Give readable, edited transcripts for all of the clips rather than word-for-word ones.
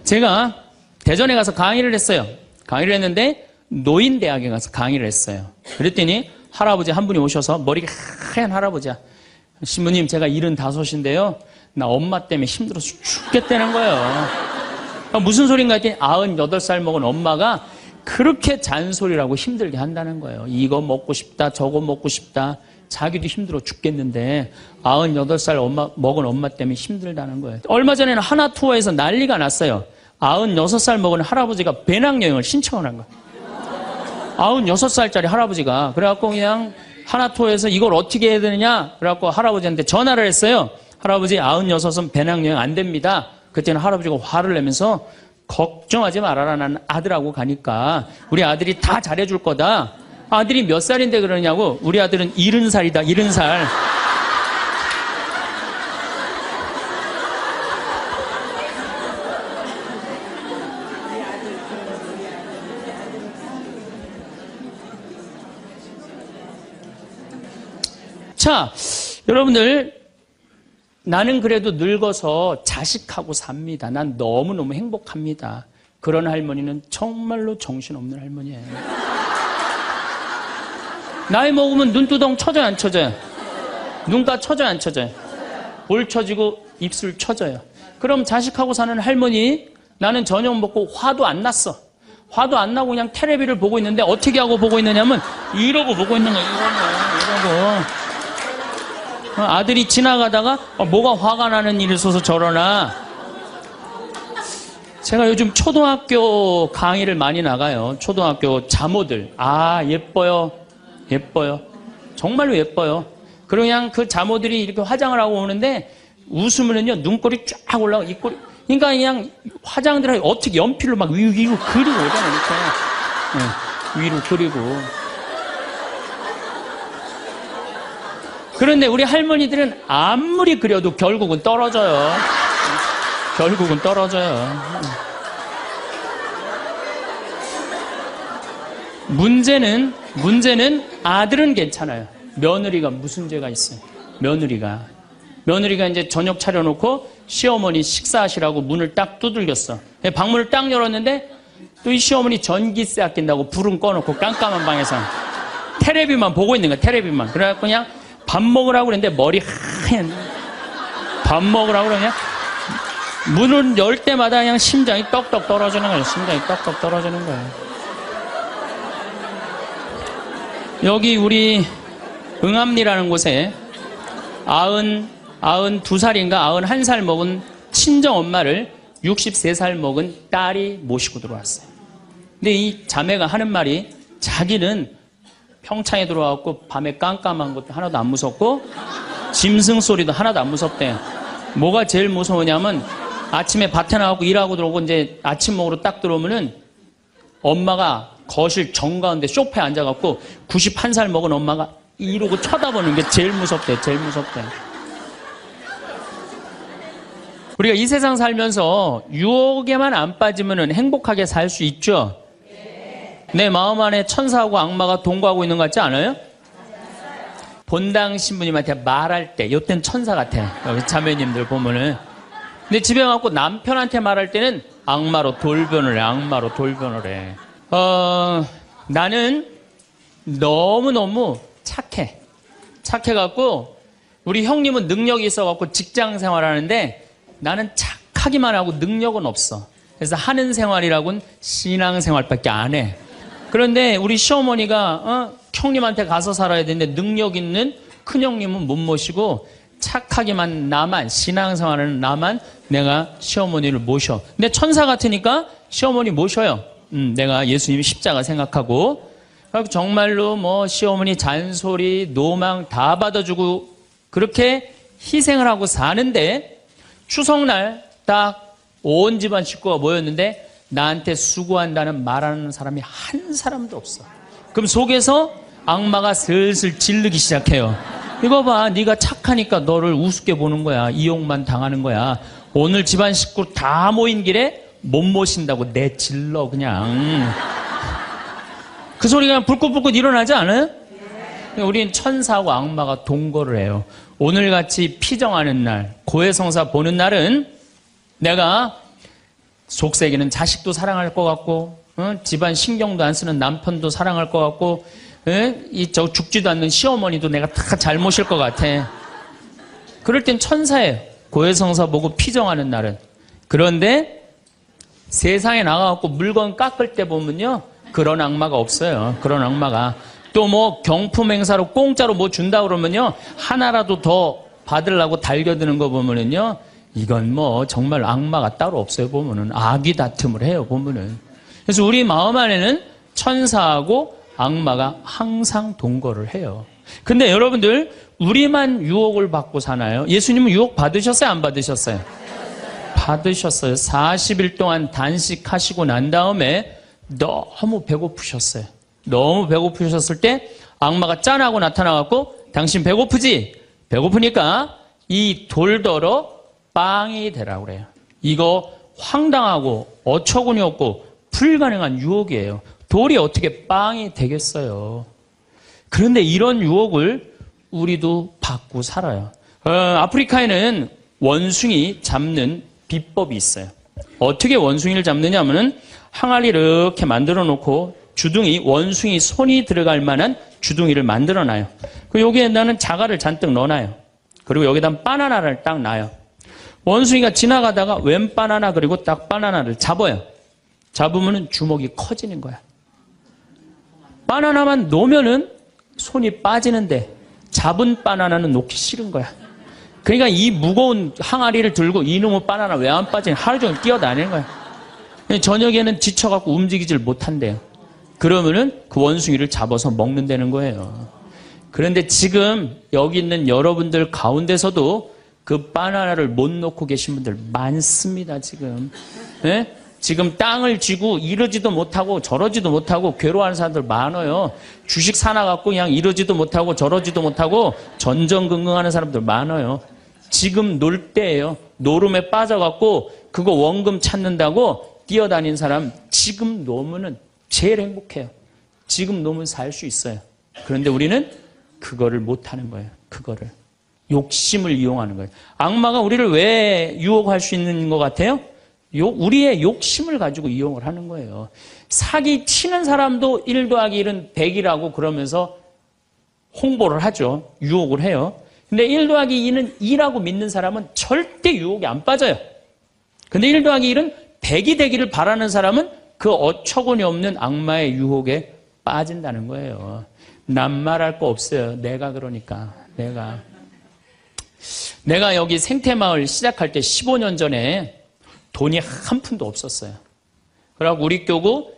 제가 대전에 가서 강의를 했어요. 강의를 했는데 노인대학에 가서 강의를 했어요. 그랬더니 할아버지 한 분이 오셔서 머리가 하얀 할아버지야. 신부님, 제가 75인데요. 나 엄마 때문에 힘들어서 죽겠다는 거예요. 무슨 소린가 했더니 98살 먹은 엄마가 그렇게 잔소리를 하고 힘들게 한다는 거예요. 이거 먹고 싶다, 저거 먹고 싶다. 자기도 힘들어 죽겠는데 98살 먹은 엄마 때문에 힘들다는 거예요. 얼마 전에는 하나투어에서 난리가 났어요. 96살 먹은 할아버지가 배낭여행을 신청을 한 거예요. 96살짜리 할아버지가. 그래갖고 그냥 하나투어에서 이걸 어떻게 해야 되느냐? 그래갖고 할아버지한테 전화를 했어요. 할아버지 96은 배낭여행 안 됩니다. 그때는 할아버지가 화를 내면서 걱정하지 말아라. 난 아들하고 가니까 우리 아들이 다 잘해줄 거다. 아들이 몇 살인데 그러냐고. 우리 아들은 70살이다. 70살. 자, 여러분들, 나는 그래도 늙어서 자식하고 삽니다. 난 너무너무 행복합니다. 그런 할머니는 정말로 정신없는 할머니예요. 나이 먹으면 눈두덩 쳐져요, 안 쳐져요? 눈가 쳐져요, 안 쳐져요? 볼 쳐지고 입술 쳐져요. 그럼 자식하고 사는 할머니, 나는 저녁 먹고 화도 안 났어. 화도 안 나고 그냥 텔레비를 보고 있는데 어떻게 하고 보고 있느냐면 이러고 보고 있는 거예요. 이러고. 아들이 지나가다가 뭐가 화가 나는 일이 있어서 저러나. 제가 요즘 초등학교 강의를 많이 나가요. 초등학교 자모들. 아, 예뻐요. 예뻐요. 정말로 예뻐요. 그리고 그냥 그 자모들이 이렇게 화장을 하고 오는데 웃으면은요, 눈꼬리 쫙 올라가고 입꼬리. 그러니까 그냥 화장들 어떻게 연필로 막 위로 그리고 오잖아요. 이렇게. 네, 위로 그리고. 그런데 우리 할머니들은 아무리 그려도 결국은 떨어져요. 결국은 떨어져요. 문제는 아들은 괜찮아요. 며느리가 무슨 죄가 있어요? 며느리가 이제 저녁 차려놓고 시어머니 식사하시라고 문을 딱 두들겼어. 방문을 딱 열었는데 또 이 시어머니 전기세 아낀다고 불은 꺼놓고 깜깜한 방에서 텔레비만 보고 있는 거야. 텔레비만. 그래갖고 그냥 밥 먹으라고 그랬는데 머리 하얀. 밥 먹으라고 그러냐? 문을 열 때마다 그냥 심장이 떡떡 떨어지는 거예요. 심장이 떡떡 떨어지는 거예요. 여기 우리 응암리라는 곳에 92살인가 91살 먹은 친정 엄마를 63살 먹은 딸이 모시고 들어왔어요. 근데 이 자매가 하는 말이 자기는 평창에 들어와갖고 밤에 깜깜한 것도 하나도 안 무섭고 짐승 소리도 하나도 안 무섭대. 뭐가 제일 무서우냐면 아침에 밭에 나가고 일하고 들어오고 이제 아침 먹으러 딱 들어오면은 엄마가 거실 정가운데 소파에 앉아갖고 91살 먹은 엄마가 이러고 쳐다보는 게 제일 무섭대. 제일 무섭대. 우리가 이 세상 살면서 유혹에만 안 빠지면 행복하게 살 수 있죠? 내 마음 안에 천사하고 악마가 동거하고 있는 것 같지 않아요? 본당 신부님한테 말할 때 이때는 천사 같아. 여기 자매님들 보면은. 근데 집에 가고 남편한테 말할 때는 악마로 돌변을 해. 악마로 돌변을 해. 나는 너무너무 착해. 착해갖고 우리 형님은 능력이 있어갖고 직장 생활하는데 나는 착하기만 하고 능력은 없어. 그래서 하는 생활이라고는 신앙 생활밖에 안 해. 그런데 우리 시어머니가 형님한테 가서 살아야 되는데 능력 있는 큰형님은 못 모시고 착하기만 나만, 신앙생활은 나만 내가 시어머니를 모셔. 근데 천사 같으니까 시어머니 모셔요. 내가 예수님 십자가 생각하고. 정말로 뭐 시어머니 잔소리, 노망 다 받아주고 그렇게 희생을 하고 사는데 추석날 딱 온 집안 식구가 모였는데 나한테 수고한다는 말하는 사람이 한 사람도 없어. 그럼 속에서 악마가 슬슬 질르기 시작해요. 이거 봐, 네가 착하니까 너를 우습게 보는 거야. 이용만 당하는 거야. 오늘 집안 식구 다 모인 길에 못 모신다고 내질러 그냥. 그 소리가 불긋불긋 일어나지 않아요? 우린 천사하고 악마가 동거를 해요. 오늘같이 피정하는 날, 고해성사 보는 날은 내가 속세기는 자식도 사랑할 것 같고, 집안 신경도 안 쓰는 남편도 사랑할 것 같고, 저 죽지도 않는 시어머니도 내가 다 잘 모실 것 같아. 그럴 땐 천사예요. 고해성사 보고 피정하는 날은. 그런데 세상에 나가갖고 물건 깎을 때 보면요, 그런 악마가 없어요. 그런 악마가. 또 뭐 경품 행사로 공짜로 뭐 준다 그러면요, 하나라도 더 받으려고 달겨드는 거 보면은요, 이건 뭐 정말 악마가 따로 없어요. 보면은 악이 다툼을 해요. 보면은. 그래서 우리 마음 안에는 천사하고 악마가 항상 동거를 해요. 근데 여러분들, 우리만 유혹을 받고 사나요? 예수님은 유혹 받으셨어요? 안 받으셨어요? 받으셨어요. 40일 동안 단식하시고 난 다음에 너무 배고프셨어요. 너무 배고프셨을 때 악마가 짠하고 나타나갖고, 당신 배고프지? 배고프니까 이 돌더러 빵이 되라고 그래요. 이거 황당하고 어처구니 없고 불가능한 유혹이에요. 돌이 어떻게 빵이 되겠어요? 그런데 이런 유혹을 우리도 받고 살아요. 아프리카에는 원숭이 잡는 비법이 있어요. 어떻게 원숭이를 잡느냐 하면은 항아리를 이렇게 만들어 놓고 주둥이, 원숭이 손이 들어갈 만한 주둥이를 만들어 놔요. 그리고 여기에다는 자갈을 잔뜩 넣어놔요. 그리고 여기다 바나나를 딱 놔요. 원숭이가 지나가다가 웬 바나나, 그리고 딱 바나나를 잡아요. 잡으면은 주먹이 커지는 거야. 바나나만 놓으면은 손이 빠지는데 잡은 바나나는 놓기 싫은 거야. 그러니까 이 무거운 항아리를 들고 이놈의 바나나 왜 안 빠지냐, 하루 종일 뛰어다니는 거야. 저녁에는 지쳐갖고 움직이질 못한대요. 그러면은 그 원숭이를 잡아서 먹는다는 거예요. 그런데 지금 여기 있는 여러분들 가운데서도 그 바나나를 못 놓고 계신 분들 많습니다, 지금. 네? 지금 땅을 쥐고 이러지도 못하고 저러지도 못하고 괴로워하는 사람들 많아요. 주식 사놔갖고 그냥 이러지도 못하고 저러지도 못하고 전전긍긍하는 사람들 많아요. 지금 놀 때예요. 노름에 빠져갖고 그거 원금 찾는다고 뛰어다니는 사람, 지금 놓으면은 제일 행복해요. 지금 놓으면 살 수 있어요. 그런데 우리는 그거를 못하는 거예요. 그거를. 욕심을 이용하는 거예요. 악마가 우리를 왜 유혹할 수 있는 것 같아요? 우리의 욕심을 가지고 이용을 하는 거예요. 사기 치는 사람도 1 더하기 1은 100이라고 그러면서 홍보를 하죠. 유혹을 해요. 근데 1 더하기 2는 2라고 믿는 사람은 절대 유혹이 안 빠져요. 근데 1 더하기 1은 100이 되기를 바라는 사람은 그 어처구니 없는 악마의 유혹에 빠진다는 거예요. 난 말할 거 없어요. 내가 그러니까. 내가 여기 생태마을 시작할 때 15년 전에 돈이 한 푼도 없었어요. 그래갖고 우리 교구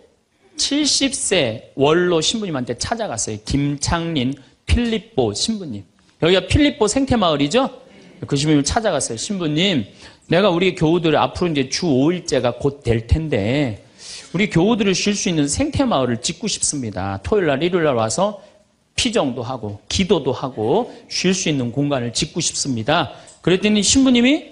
70세 원로 신부님한테 찾아갔어요. 김창린 필립보 신부님. 여기가 필립보 생태마을이죠? 그 신부님을 찾아갔어요. 신부님, 내가 우리 교우들 앞으로 이제 주 5일째가 곧 될 텐데 우리 교우들을 쉴 수 있는 생태마을을 짓고 싶습니다. 토요일날, 일요일날 와서 피정도 하고 기도도 하고 쉴 수 있는 공간을 짓고 싶습니다. 그랬더니 신부님이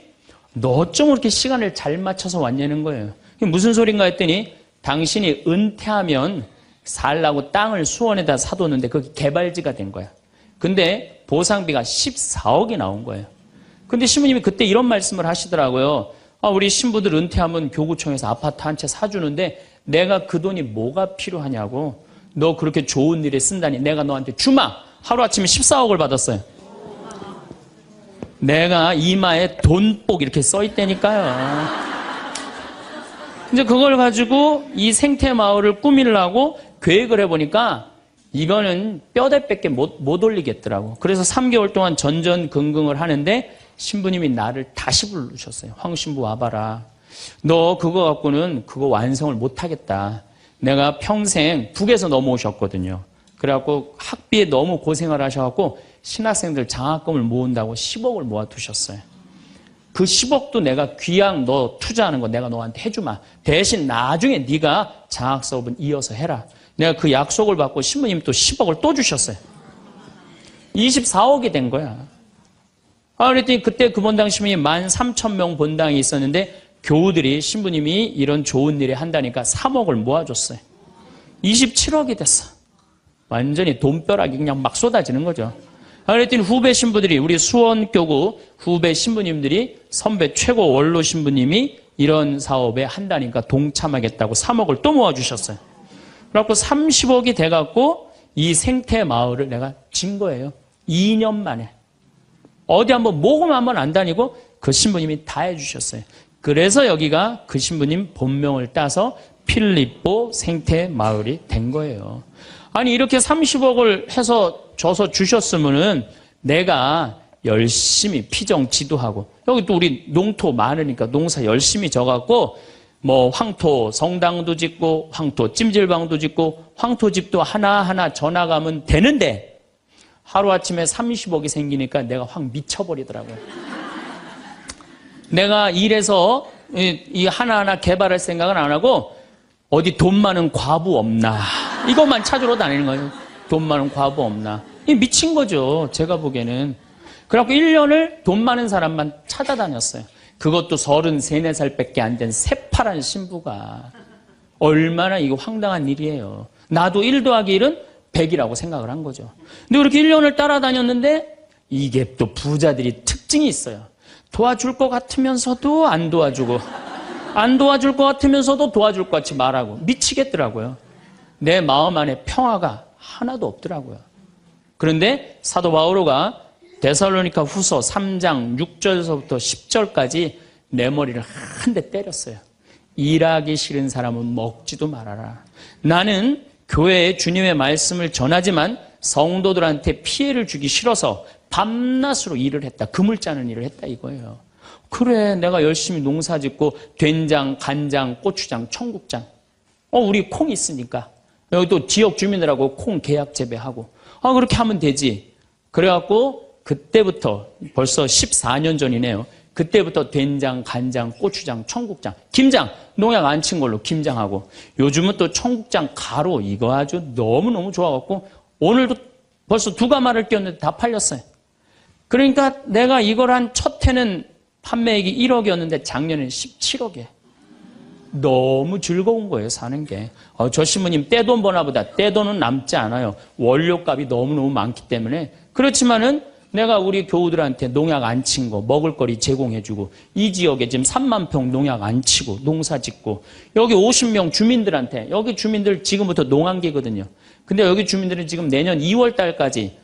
너 어쩜 그렇게 시간을 잘 맞춰서 왔냐는 거예요. 무슨 소린가 했더니 당신이 은퇴하면 살라고 땅을 수원에다 사뒀는데 그게 개발지가 된 거야. 근데 보상비가 14억이 나온 거예요. 근데 신부님이 그때 이런 말씀을 하시더라고요. 우리 신부들 은퇴하면 교구청에서 아파트 한 채 사주는데 내가 그 돈이 뭐가 필요하냐고. 너 그렇게 좋은 일에 쓴다니 내가 너한테 주마. 하루아침에 14억을 받았어요. 내가 이마에 돈복 이렇게 써있다니까요. 이제 그걸 가지고 이 생태마을을 꾸미려고 계획을 해보니까 이거는 뼈대밖에 못 올리겠더라고. 그래서 3개월 동안 전전긍긍을 하는데 신부님이 나를 다시 부르셨어요. 황 신부 와봐라. 너 그거 갖고는 그거 완성을 못하겠다. 내가 평생 북에서 넘어오셨거든요. 그래갖고 학비에 너무 고생을 하셔갖고 신학생들 장학금을 모은다고 10억을 모아두셨어요. 그 10억도 내가 귀양 너 투자하는 거 내가 너한테 해주마. 대신 나중에 네가 장학 수업은 이어서 해라. 내가 그 약속을 받고 신부님이 또 10억을 또 주셨어요. 24억이 된 거야. 그랬더니 그때 그 본당 신부님이 13,000명 본당이 있었는데 교우들이 신부님이 이런 좋은 일에 한다니까 3억을 모아줬어요. 27억이 됐어. 완전히 돈벼락이 그냥 막 쏟아지는 거죠. 그랬더니 후배 신부들이, 우리 수원교구 후배 신부님들이 선배 최고 원로 신부님이 이런 사업에 한다니까 동참하겠다고 3억을 또 모아주셨어요. 그래갖고 30억이 돼갖고 이 생태 마을을 내가 진 거예요. 2년 만에. 어디 한번 모금 한번 안 다니고 그 신부님이 다 해주셨어요. 그래서 여기가 그 신부님 본명을 따서 필리포 생태 마을이 된 거예요. 아니 이렇게 30억을 해서 줘서 주셨으면은 내가 열심히 피정 지도하고 여기 또 우리 농토 많으니까 농사 열심히 져갖고 뭐 황토 성당도 짓고 황토 찜질방도 짓고 황토집도 하나하나 져나가면 되는데 하루아침에 30억이 생기니까 내가 확 미쳐버리더라고요. 내가 일해서 이 하나하나 개발할 생각은 안 하고 어디 돈 많은 과부 없나 이것만 찾으러 다니는 거예요. 돈 많은 과부 없나. 이 미친 거죠. 제가 보기에는. 그래갖고 1년을 돈 많은 사람만 찾아다녔어요. 그것도 33, 4살밖에 안 된 새파란 신부가. 얼마나 이거 황당한 일이에요. 나도 1 더하기 1은 100이라고 생각을 한 거죠. 근데 그렇게 1년을 따라다녔는데 이게 또 부자들이 특징이 있어요. 도와줄 것 같으면서도 안 도와주고 안 도와줄 것 같으면서도 도와줄 것 같이 말하고 미치겠더라고요. 내 마음 안에 평화가 하나도 없더라고요. 그런데 사도 바오로가 데살로니가 후서 3장 6절서부터 10절까지 내 머리를 한 대 때렸어요. 일하기 싫은 사람은 먹지도 말아라. 나는 교회에 주님의 말씀을 전하지만 성도들한테 피해를 주기 싫어서 밤낮으로 일을 했다. 금을 짜는 일을 했다 이거예요. 그래 내가 열심히 농사 짓고 된장, 간장, 고추장, 청국장 우리 콩 있으니까 여기 또 지역 주민들하고 콩 계약 재배하고 그렇게 하면 되지. 그래갖고 그때부터 벌써 14년 전이네요. 그때부터 된장, 간장, 고추장, 청국장, 김장 농약 안 친 걸로 김장하고 요즘은 또 청국장 가루 이거 아주 너무너무 좋아갖고 오늘도 벌써 2가마를 띄웠는데 다 팔렸어요. 그러니까 내가 이걸 한 첫 해는 판매액이 1억이었는데 작년에는 17억이에요. 너무 즐거운 거예요, 사는 게. 저 신부님 떼돈 버나 보다. 떼돈은 남지 않아요. 원료값이 너무너무 많기 때문에. 그렇지만은 내가 우리 교우들한테 농약 안 친 거, 먹을거리 제공해주고, 이 지역에 지금 3만 평 농약 안 치고, 농사 짓고, 여기 50명 주민들한테, 여기 주민들 지금부터 농한기거든요. 근데 여기 주민들은 지금 내년 2월 달까지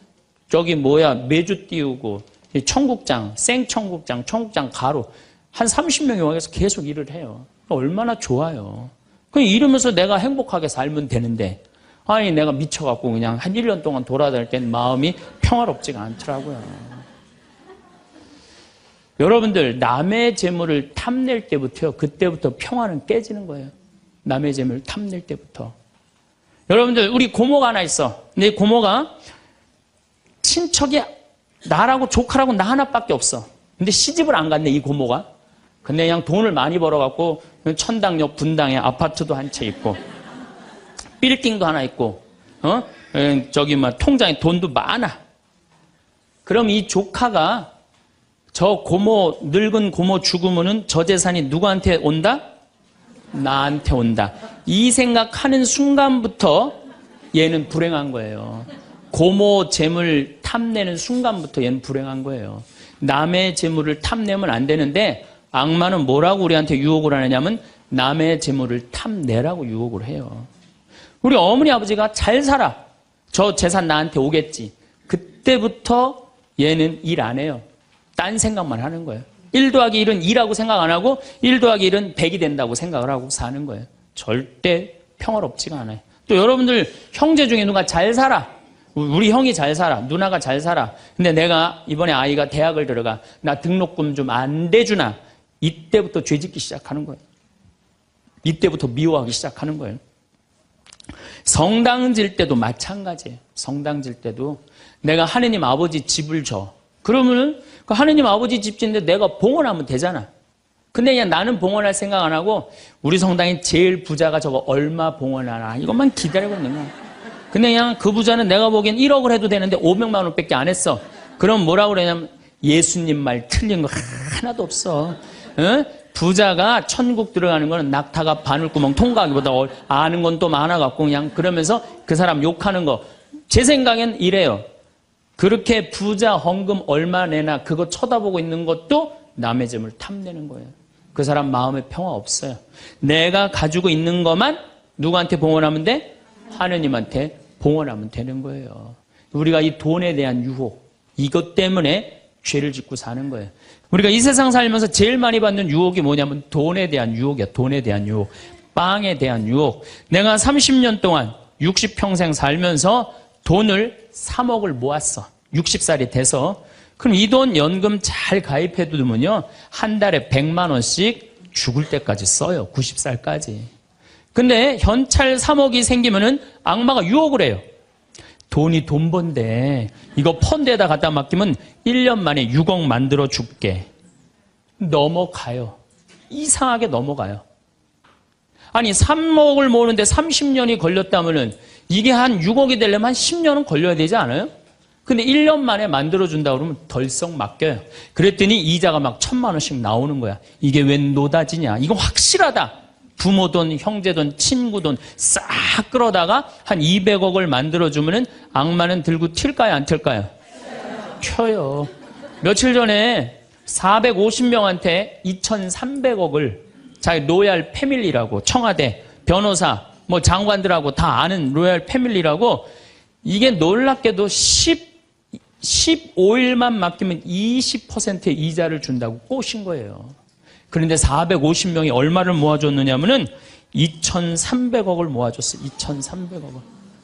메주 띄우고, 청국장, 생청국장, 청국장 가루, 한 30명이 와서 계속 일을 해요. 얼마나 좋아요. 그냥 이러면서 내가 행복하게 살면 되는데, 아니 내가 미쳐갖고 그냥 한 1년 동안 돌아다닐 땐 마음이 평화롭지가 않더라고요. 여러분들 남의 재물을 탐낼 때부터요. 그때부터 평화는 깨지는 거예요. 남의 재물을 탐낼 때부터. 여러분들 우리 고모가 하나 있어. 근데 고모가 친척이 나라고 조카라고 나 하나밖에 없어. 근데 시집을 안 갔네 이 고모가. 근데 그냥 돈을 많이 벌어갖고 천당역 분당에 아파트도 한 채 있고 빌딩도 하나 있고 통장에 돈도 많아. 그럼 이 조카가 저 고모 늙은 고모 죽으면은 저 재산이 누구한테 온다? 나한테 온다. 이 생각하는 순간부터 얘는 불행한 거예요. 고모 재물 탐내는 순간부터 얘는 불행한 거예요. 남의 재물을 탐내면 안 되는데 악마는 뭐라고 우리한테 유혹을 하느냐면 남의 재물을 탐내라고 유혹을 해요. 우리 어머니 아버지가 잘 살아. 저 재산 나한테 오겠지. 그때부터 얘는 일 안 해요. 딴 생각만 하는 거예요. 1 더하기 1은 2라고 생각 안 하고 1 더하기 1은 100이 된다고 생각을 하고 사는 거예요. 절대 평화롭지가 않아요. 또 여러분들 형제 중에 누가 잘 살아. 우리 형이 잘 살아. 누나가 잘 살아. 근데 내가 이번에 아이가 대학을 들어가. 나 등록금 좀 안 대주나. 이때부터 죄짓기 시작하는 거예요. 이때부터 미워하기 시작하는 거예요. 성당 질 때도 마찬가지예요. 성당 질 때도 내가 하느님 아버지 집을 줘. 그러면은 그 하느님 아버지 집 짓는데 내가 봉헌하면 되잖아. 근데 그냥 나는 봉헌할 생각 안 하고 우리 성당에 제일 부자가 저거 얼마 봉헌하나 이것만 기다리고 있는 거야. 근데 그냥 그 부자는 내가 보기엔 1억을 해도 되는데 500만 원밖에 안 했어. 그럼 뭐라고 그러냐면 예수님 말 틀린 거 하나도 없어. 응? 부자가 천국 들어가는 거는 낙타가 바늘구멍 통과하기보다 아는 건 또 많아갖고 그냥 그러면서 그 사람 욕하는 거. 제 생각엔 이래요. 그렇게 부자 헌금 얼마 내나 그거 쳐다보고 있는 것도 남의 점을 탐내는 거예요. 그 사람 마음에 평화 없어요. 내가 가지고 있는 것만 누구한테 봉헌하면 돼? 하느님한테 봉헌하면 되는 거예요. 우리가 이 돈에 대한 유혹, 이것 때문에 죄를 짓고 사는 거예요. 우리가 이 세상 살면서 제일 많이 받는 유혹이 뭐냐면 돈에 대한 유혹이야. 돈에 대한 유혹, 빵에 대한 유혹. 내가 30년 동안 60평생 살면서 돈을 3억을 모았어. 60살이 돼서. 그럼 이 돈 연금 잘 가입해 두면요, 한 달에 100만 원씩 죽을 때까지 써요. 90살까지. 근데 현찰 3억이 생기면은 악마가 유혹을 해요. 돈이 돈 번데 이거 펀드에다 갖다 맡기면 1년 만에 6억 만들어 줄게. 넘어가요. 이상하게 넘어가요. 아니 3억을 모으는데 30년이 걸렸다면은 이게 한 6억이 되려면 한 10년은 걸려야 되지 않아요? 근데 1년 만에 만들어준다 그러면 덜썩 맡겨요. 그랬더니 이자가 막 1,000만 원씩 나오는 거야. 이게 웬 노다지냐. 이거 확실하다. 부모 돈, 형제 돈, 친구 돈 싹 끌어다가 한 200억을 만들어주면은 악마는 들고 튈까요, 안 튈까요? 튀어요. 며칠 전에 450명한테 2,300억을 자기 로얄 패밀리라고, 청와대, 변호사, 뭐 장관들하고 다 아는 로얄 패밀리라고, 이게 놀랍게도 15일만 맡기면 20%의 이자를 준다고 꼬신 거예요. 그런데 450명이 얼마를 모아줬느냐면은 2,300억을 모아줬어요. 2,300억을.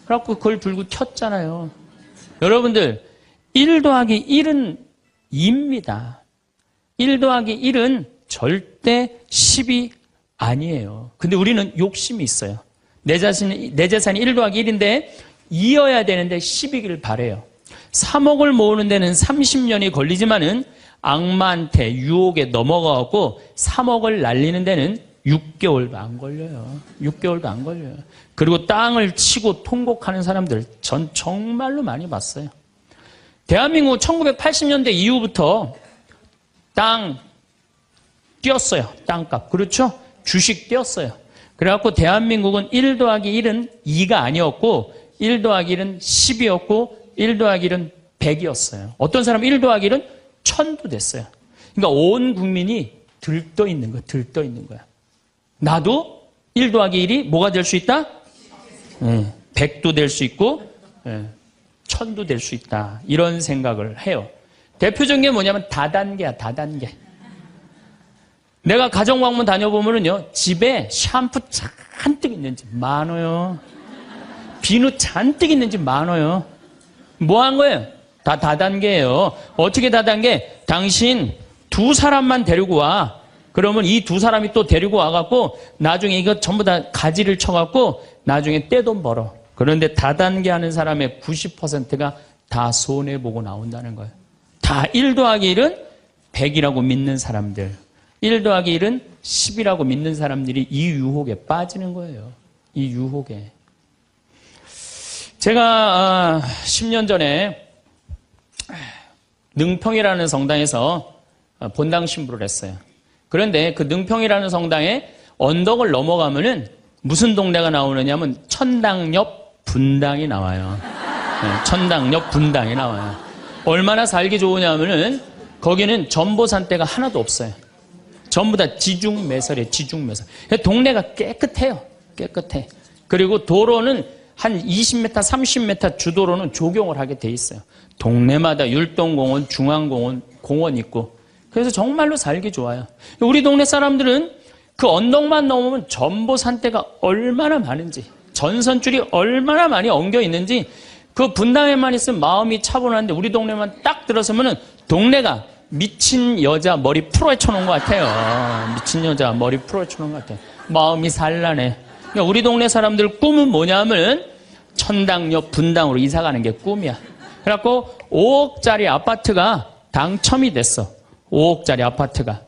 그래갖고 그걸 들고 튀었잖아요. 여러분들, 1 더하기 1은 2입니다. 1 더하기 1은 절대 10이 아니에요. 근데 우리는 욕심이 있어요. 내 재산이 1 더하기 1인데 2여야 되는데 10이길 바래요. 3억을 모으는 데는 30년이 걸리지만은 악마한테 유혹에 넘어가고 3억을 날리는 데는 6개월도 안 걸려요. 6개월도 안 걸려요. 그리고 땅을 치고 통곡하는 사람들 전 정말로 많이 봤어요. 대한민국 1980년대 이후부터 땅 뛰었어요. 땅값. 그렇죠? 주식 뛰었어요. 그래갖고 대한민국은 1 더하기 1은 2가 아니었고 1 더하기 1은 10이었고 1 더하기 1은 100이었어요. 어떤 사람은 1 더하기 1은 1000도 됐어요. 그러니까 온 국민이 들떠 있는 거야. 들떠 있는 거야. 나도 1 더하기 1이 뭐가 될 수 있다? 100도 될 수 있고 1000도 될 수 있다. 이런 생각을 해요. 대표적인 게 뭐냐면 다단계야. 다단계. 내가 가정방문 다녀보면은요, 집에 샴푸 잔뜩 있는지 많아요. 비누 잔뜩 있는지 많아요. 뭐 한 거예요? 다 다단계예요. 어떻게 다단계? 당신 2사람만 데리고 와. 그러면 이 2사람이 또 데리고 와갖고 나중에 이거 전부 다 가지를 쳐갖고 나중에 떼돈 벌어. 그런데 다단계 하는 사람의 90%가 다 손해보고 나온다는 거예요. 다 1 더하기 1은 100이라고 믿는 사람들, 1 더하기 1은 10이라고 믿는 사람들이 이 유혹에 빠지는 거예요. 이 유혹에. 제가 10년 전에 능평이라는 성당에서 본당 신부를 했어요. 그런데 그 능평이라는 성당에 언덕을 넘어가면은 무슨 동네가 나오느냐면 천당 옆 분당이 나와요. 천당 옆 분당이 나와요. 얼마나 살기 좋으냐면은 거기는 전보산대가 하나도 없어요. 전부 다 지중매설이에요. 지중매설. 동네가 깨끗해요. 깨끗해. 그리고 도로는 한 20m, 30m 주도로는 조경을 하게 돼 있어요. 동네마다 율동공원, 중앙공원, 공원 있고. 그래서 정말로 살기 좋아요. 우리 동네 사람들은 그 언덕만 넘으면 전보산대가 얼마나 많은지, 전선줄이 얼마나 많이 엉겨 있는지, 그 분당에만 있으면 마음이 차분한데 우리 동네만 딱 들어서면은 동네가 미친 여자 머리 풀어헤쳐 놓은 것 같아요. 미친 여자 머리 풀어헤쳐 놓은 것 같아요. 마음이 산란해. 그러니까 우리 동네 사람들 꿈은 뭐냐면 천당 옆 분당으로 이사 가는 게 꿈이야. 그래갖고 5억짜리 아파트가 당첨이 됐어. 5억짜리 아파트가.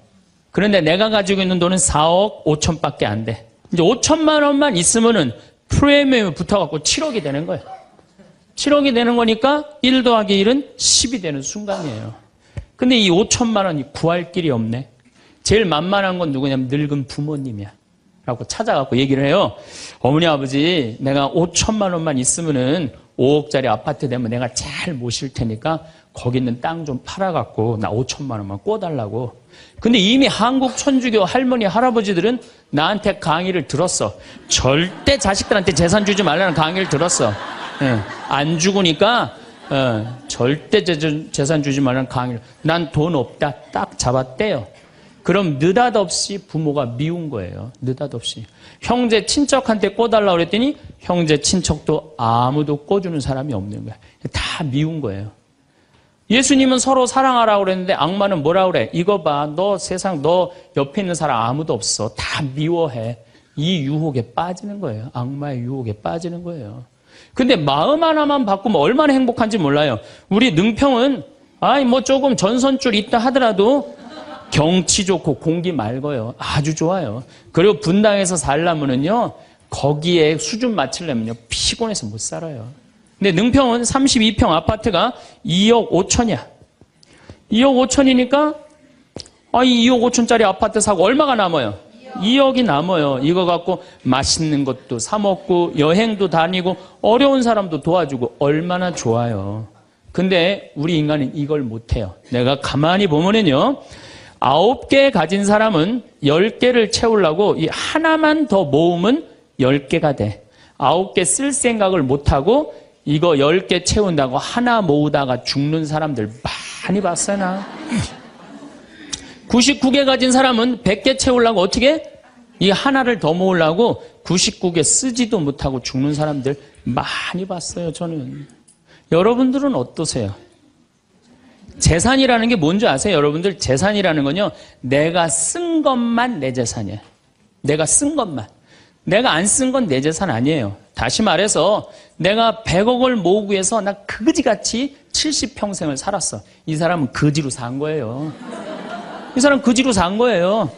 그런데 내가 가지고 있는 돈은 4억 5천밖에 안 돼. 이제 5천만 원만 있으면은 프리미엄이 붙어갖고 7억이 되는 거야. 7억이 되는 거니까 1 더하기 1은 10이 되는 순간이에요. 근데 이 5천만 원이 구할 길이 없네. 제일 만만한 건 누구냐면 늙은 부모님이야. 라고 찾아갖고 얘기를 해요. 어머니, 아버지, 내가 5천만 원만 있으면은 5억짜리 아파트 되면 내가 잘 모실 테니까 거기 있는 땅 좀 팔아갖고 나 5천만 원만 꿔달라고. 근데 이미 한국 천주교 할머니, 할아버지들은 나한테 강의를 들었어. 절대 자식들한테 재산 주지 말라는 강의를 들었어. 예, 안 죽으니까 절대 재산 주지 말라는 강의를. 난 돈 없다 딱 잡았대요. 그럼 느닷없이 부모가 미운 거예요. 느닷없이. 형제 친척한테 꿔달라고 그랬더니 형제 친척도 아무도 꿔주는 사람이 없는 거야. 다 미운 거예요. 예수님은 서로 사랑하라고 그랬는데 악마는 뭐라고 그래? 이거 봐. 너 세상 너 옆에 있는 사람 아무도 없어. 다 미워해. 이 유혹에 빠지는 거예요. 악마의 유혹에 빠지는 거예요. 근데 마음 하나만 바꾸면 얼마나 행복한지 몰라요. 우리 능평은 뭐 조금 전선줄 있다 하더라도 경치 좋고 공기 맑아요. 아주 좋아요. 그리고 분당에서 살려면은요, 거기에 수준 맞추려면요, 피곤해서 못 살아요. 근데 능평은 32평 아파트가 2억 5천이야. 2억 5천이니까, 이 2억 5천짜리 아파트 사고 얼마가 남아요? 2억이 남아요. 이거 갖고 맛있는 것도 사먹고, 여행도 다니고, 어려운 사람도 도와주고, 얼마나 좋아요. 근데 우리 인간은 이걸 못해요. 내가 가만히 보면은요, 9개 가진 사람은 10개를 채우려고 이 하나만 더 모으면 10개가 돼. 9개 쓸 생각을 못하고 이거 10개 채운다고 하나 모으다가 죽는 사람들 많이 봤어요, 나. 99개 가진 사람은 100개 채우려고 어떻게? 이 하나를 더 모으려고 99개 쓰지도 못하고 죽는 사람들 많이 봤어요, 저는. 여러분들은 어떠세요? 재산이라는 게 뭔지 아세요? 여러분들 재산이라는 건요, 내가 쓴 것만 내 재산이에요. 내가 쓴 것만. 내가 안 쓴 건 내 재산 아니에요. 다시 말해서 내가 100억을 모으기 위해서 나 그지같이 70평생을 살았어. 이 사람은 거지로 산 거예요. 이 사람 거지로 산 거예요.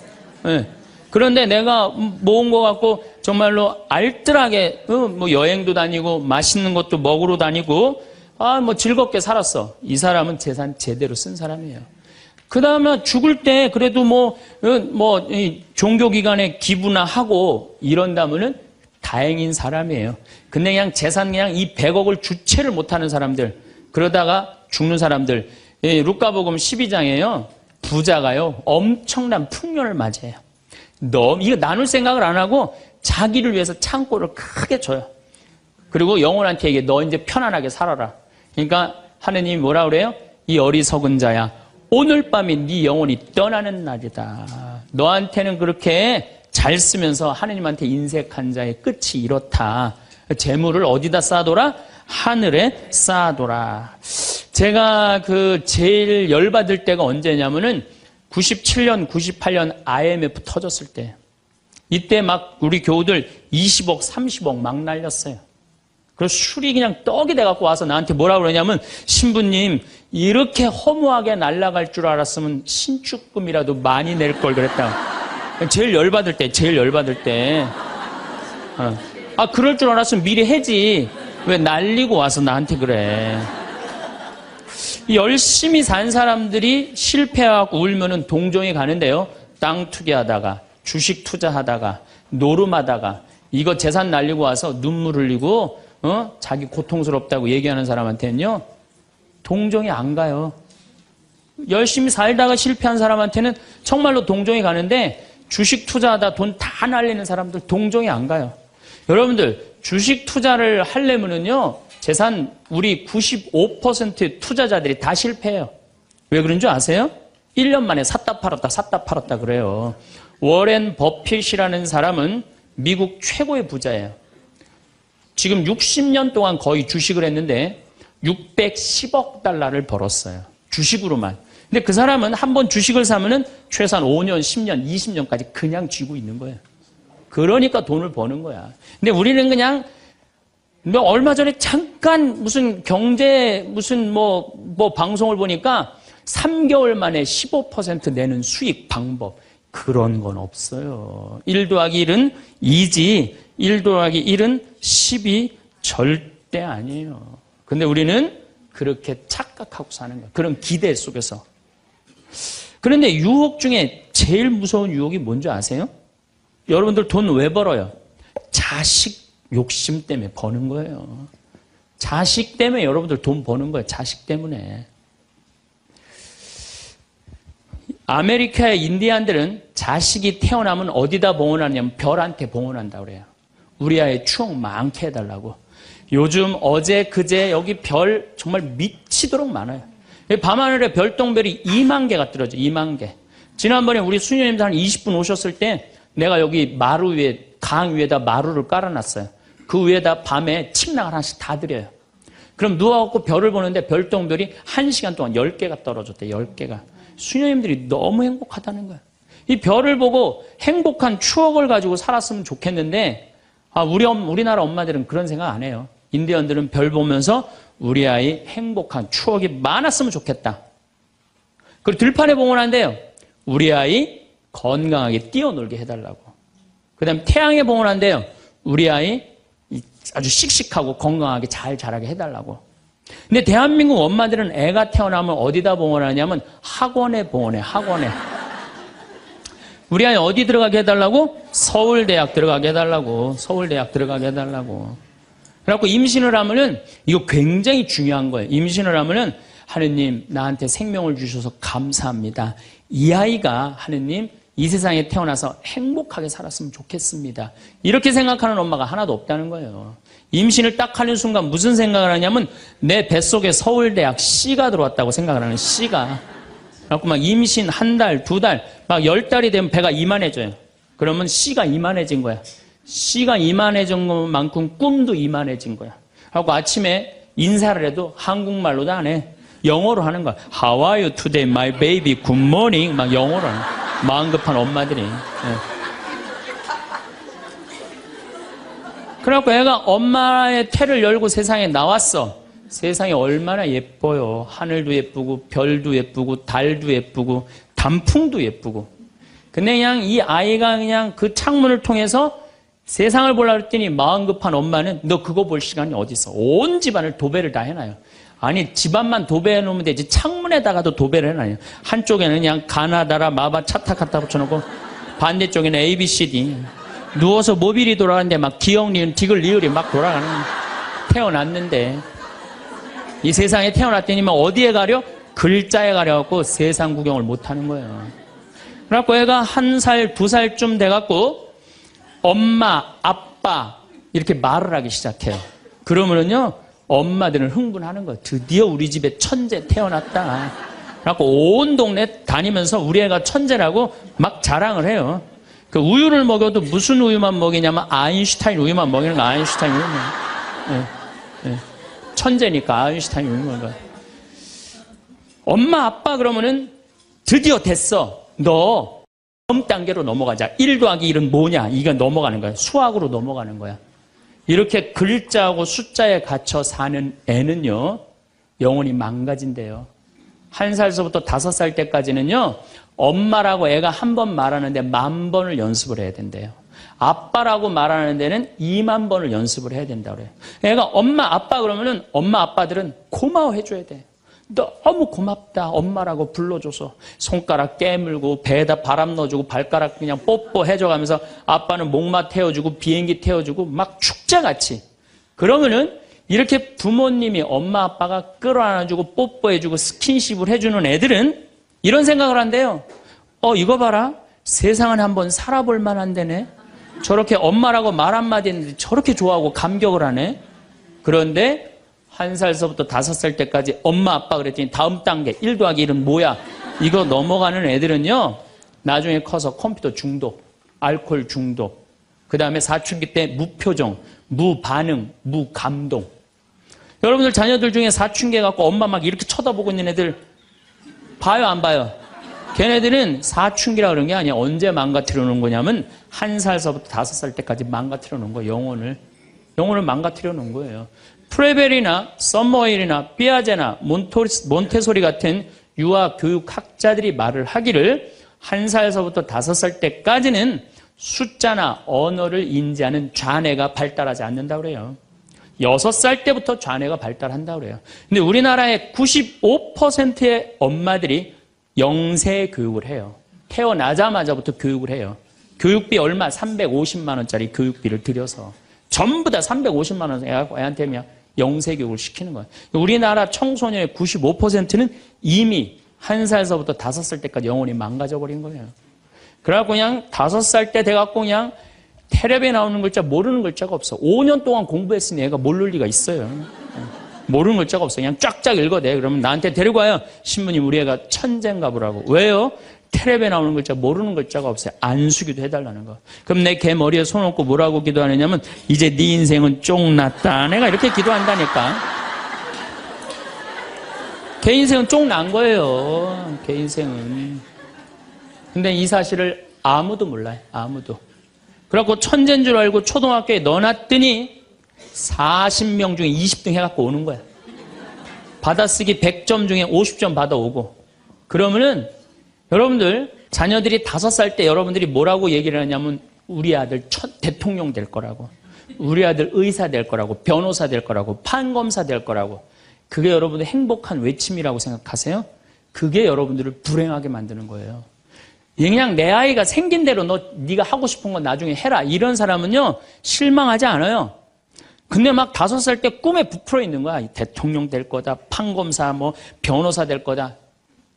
네. 그런데 내가 모은 거 갖고 정말로 알뜰하게 뭐 여행도 다니고 맛있는 것도 먹으러 다니고 뭐 즐겁게 살았어. 이 사람은 재산 제대로 쓴 사람이에요. 그 다음에 죽을 때 그래도 이 종교기관에 기부나 하고 이런다면은 다행인 사람이에요. 근데 그냥 재산 그냥 이 100억을 주체를 못하는 사람들, 그러다가 죽는 사람들, 루카복음 12장에요. 부자가요, 엄청난 풍년을 맞이해요. 이거 나눌 생각을 안 하고 자기를 위해서 창고를 크게 줘요. 그리고 영혼한테 얘기해. 너 이제 편안하게 살아라. 그러니까 하느님이 뭐라 그래요? 이 어리석은 자야, 오늘 밤이 네 영혼이 떠나는 날이다. 너한테는 그렇게 잘 쓰면서 하느님한테 인색한 자의 끝이 이렇다. 재물을 어디다 쌓아둬라? 하늘에 쌓아둬라. 제가 제일 열받을 때가 언제냐면은 97년, 98년 IMF 터졌을 때. 이때 막 우리 교우들 20억, 30억 막 날렸어요. 그래서 술이 그냥 떡이 돼갖고 와서 나한테 뭐라 그러냐면, 신부님, 이렇게 허무하게 날아갈 줄 알았으면 신축금이라도 많이 낼 걸 그랬다. 제일 열받을 때. 그럴 줄 알았으면 미리 해지. 왜 날리고 와서 나한테 그래. 열심히 산 사람들이 실패하고 울면은 동정이 가는데요. 땅 투기하다가, 주식 투자하다가, 노름하다가, 이거 재산 날리고 와서 눈물 흘리고, 자기 고통스럽다고 얘기하는 사람한테는요, 동정이 안 가요. 열심히 살다가 실패한 사람한테는 정말로 동정이 가는데, 주식 투자하다 돈 다 날리는 사람들 동정이 안 가요. 여러분들, 주식 투자를 하려면은요, 재산 우리 95% 투자자들이 다 실패해요. 왜 그런 줄 아세요? 1년 만에 샀다 팔았다 그래요. 워렌 버핏이라는 사람은 미국 최고의 부자예요. 지금 60년 동안 거의 주식을 했는데 610억 달러를 벌었어요. 주식으로만. 근데 그 사람은 한번 주식을 사면은 최소한 5년, 10년, 20년까지 그냥 쥐고 있는 거예요. 그러니까 돈을 버는 거야. 근데 우리는 그냥 얼마 전에 잠깐 무슨 경제 방송을 보니까 3개월 만에 15% 내는 수익 방법. 그런 건 없어요. 1 더하기 1은 2지 1 더하기 1은 10이 절대 아니에요. 근데 우리는 그렇게 착각하고 사는 거예요. 그런 기대 속에서. 그런데 유혹 중에 제일 무서운 유혹이 뭔지 아세요? 여러분들 돈 왜 벌어요? 자식 욕심 때문에 버는 거예요. 자식 때문에 여러분들 돈 버는 거예요. 자식 때문에. 아메리카의 인디안들은 자식이 태어나면 어디다 봉헌하냐면 별한테 봉헌한다고 그래요. 우리 아이 추억 많게 해달라고. 요즘 어제 그제 여기 별 정말 미치도록 많아요. 밤하늘에 별똥별이 2만 개가 떨어져. 2만 개. 지난번에 우리 수녀님도 한 20분 오셨을 때 내가 여기 마루 위에 강 위에다 마루를 깔아놨어요. 그 위에다 밤에 침낭 하나씩 다 드려요. 그럼 누워갖고 별을 보는데 별똥별이 1시간 동안 10개가 떨어졌대. 10개가. 수녀님들이 너무 행복하다는 거야. 이 별을 보고 행복한 추억을 가지고 살았으면 좋겠는데 우리나라 엄마들은 그런 생각 안 해요. 인디언들은 별 보면서 우리 아이 행복한 추억이 많았으면 좋겠다. 그리고 들판에 봉헌한대요. 우리 아이 건강하게 뛰어놀게 해달라고. 그 다음에 태양에 봉헌한대요. 우리 아이 아주 씩씩하고 건강하게 잘 자라게 해달라고. 근데 대한민국 엄마들은 애가 태어나면 어디다 봉헌하냐면 학원에 봉헌해. 학원에. 우리 아이 어디 들어가게 해달라고? 서울대학 들어가게 해달라고. 서울대학 들어가게 해달라고. 그래갖고 임신을 하면은 이거 굉장히 중요한 거예요. 임신을 하면은 하느님 나한테 생명을 주셔서 감사합니다. 이 아이가 하느님 이 세상에 태어나서 행복하게 살았으면 좋겠습니다. 이렇게 생각하는 엄마가 하나도 없다는 거예요. 임신을 딱 하는 순간 무슨 생각을 하냐면 내 뱃속에 서울대학 C가 들어왔다고 생각을 하는 C가. 그래갖고 막 임신 한 달, 두 달, 막 10달이 되면 배가 이만해져요. 그러면 C가 이만해진 거야. C가 이만해진 것만큼 꿈도 이만해진 거야. 그래갖고 아침에 인사를 해도 한국말로도 안 해. 영어로 하는 거야. How are you today, my baby? Good morning. 막 영어로 하는 거야. 마음 급한 엄마들이. 네. 그래갖고 애가 엄마의 태를 열고 세상에 나왔어. 세상이 얼마나 예뻐요. 하늘도 예쁘고 별도 예쁘고 달도 예쁘고 단풍도 예쁘고. 근데 그냥 이 아이가 그냥 그 창문을 통해서 세상을 보려고 했더니 마음 급한 엄마는 너 그거 볼 시간이 어디 있어. 온 집안을 도배를 다 해놔요. 아니 집안만 도배해 놓으면 되지 창문에다가도 도배를 해놔요. 한쪽에는 그냥 가나다라 마바 차타카타 붙여놓고 반대쪽에는 ABCD. 누워서 모빌이 돌아가는데 막 기억 니은 디귿 리을이 막 돌아가는. 태어났는데 이 세상에 태어났더니만 어디에 가려? 글자에 가려갖고 세상 구경을 못하는 거예요. 그래갖고 애가 1살, 2살쯤 돼갖고 엄마, 아빠 이렇게 말을 하기 시작해요. 그러면은요 엄마들은 흥분하는 거예요. 드디어 우리 집에 천재 태어났다. 그래갖고 온 동네 다니면서 우리 애가 천재라고 막 자랑을 해요. 그 우유를 먹여도 무슨 우유만 먹이냐면 아인슈타인 우유만 먹이는 거. 아인슈타인 우유만. 네, 네. 천재니까 아인슈타인 우유만 먹어. 엄마 아빠 그러면은 드디어 됐어. 너 다음 단계로 넘어가자. 1 더하기 1은 뭐냐? 이거 넘어가는 거야. 수학으로 넘어가는 거야. 이렇게 글자하고 숫자에 갇혀 사는 애는요 영혼이 망가진대요. 1살서부터 5살 때까지는요 엄마라고 애가 한 번 말하는데 10,000번을 연습을 해야 된대요. 아빠라고 말하는 데는 20,000번을 연습을 해야 된다고 그래요. 애가 엄마 아빠 그러면은 엄마 아빠들은 고마워해 줘야 돼. 너무 고맙다 엄마라고 불러줘서 손가락 깨물고 배에다 바람 넣어주고 발가락 그냥 뽀뽀해줘가면서 아빠는 목마 태워주고 비행기 태워주고 막 축제같이. 그러면은 이렇게 부모님이 엄마 아빠가 끌어안아주고 뽀뽀해주고 스킨십을 해주는 애들은 이런 생각을 한대요. 이거 봐라 세상은 한번 살아볼 만한 데네. 저렇게 엄마라고 말 한마디 했는데 저렇게 좋아하고 감격을 하네. 그런데 1살서부터 5살 때까지 엄마 아빠 그랬더니 다음 단계 1 더하기 1은 뭐야? 이거 넘어가는 애들은요 나중에 커서 컴퓨터 중독, 알코올 중독, 그 다음에 사춘기 때 무표정, 무반응, 무감동. 여러분들 자녀들 중에 사춘기 해갖고 엄마 막 이렇게 쳐다보고 있는 애들 봐요 안 봐요? 걔네들은 사춘기라 그런 게 아니야. 언제 망가뜨려 놓은 거냐면 1살서부터 5살 때까지 망가뜨려 놓은 거예요. 영혼을 망가뜨려 놓은 거예요. 프레벨이나 썸머힐이나 삐아제나 몬테소리 같은 유아 교육학자들이 말을 하기를 1살서부터 5살 때까지는 숫자나 언어를 인지하는 좌뇌가 발달하지 않는다고 그래요. 6살 때부터 좌뇌가 발달한다고 그래요. 근데 우리나라의 95%의 엄마들이 영세 교육을 해요. 태어나자마자부터 교육을 해요. 교육비 얼마? 350만 원짜리 교육비를 들여서 전부 다 350만 원 애한테 그냥 영세교육을 시키는 거예요. 우리나라 청소년의 95%는 이미 1살서부터 5살 때까지 영혼이 망가져버린 거예요. 그래갖고 그냥 5살 때 돼갖고 그냥 텔레비에 나오는 글자 모르는 글자가 없어. 5년 동안 공부했으니 애가 모를 리가 있어요. 모르는 글자가 없어. 그냥 쫙쫙 읽어대. 그러면 나한테 데리고 와요. 신부님 우리 애가 천재인가 보라고. 왜요? 텔레비에 나오는 글자 모르는 글자가 없어요. 안수기도 해달라는 거. 그럼 내 걔 머리에 손 얹고 뭐라고 기도하느냐면 이제 네 인생은 쫑났다. 내가 이렇게 기도한다니까. 걔 인생은 쫑난 거예요. 걔 인생은. 근데 이 사실을 아무도 몰라요. 아무도. 그래갖고 천재인 줄 알고 초등학교에 넣어놨더니 40명 중에 20등 해갖고 오는 거야. 받아쓰기 100점 중에 50점 받아오고. 그러면은 여러분들 자녀들이 5살 때 여러분들이 뭐라고 얘기를 하냐면 우리 아들 대통령 될 거라고. 우리 아들 의사 될 거라고. 변호사 될 거라고. 판검사 될 거라고. 그게 여러분들 행복한 외침이라고 생각하세요? 그게 여러분들을 불행하게 만드는 거예요. 그냥 내 아이가 생긴 대로 네가 하고 싶은 건 나중에 해라. 이런 사람은요 실망하지 않아요. 근데 막 5살 때 꿈에 부풀어 있는 거야. 대통령 될 거다. 판검사 뭐 변호사 될 거다.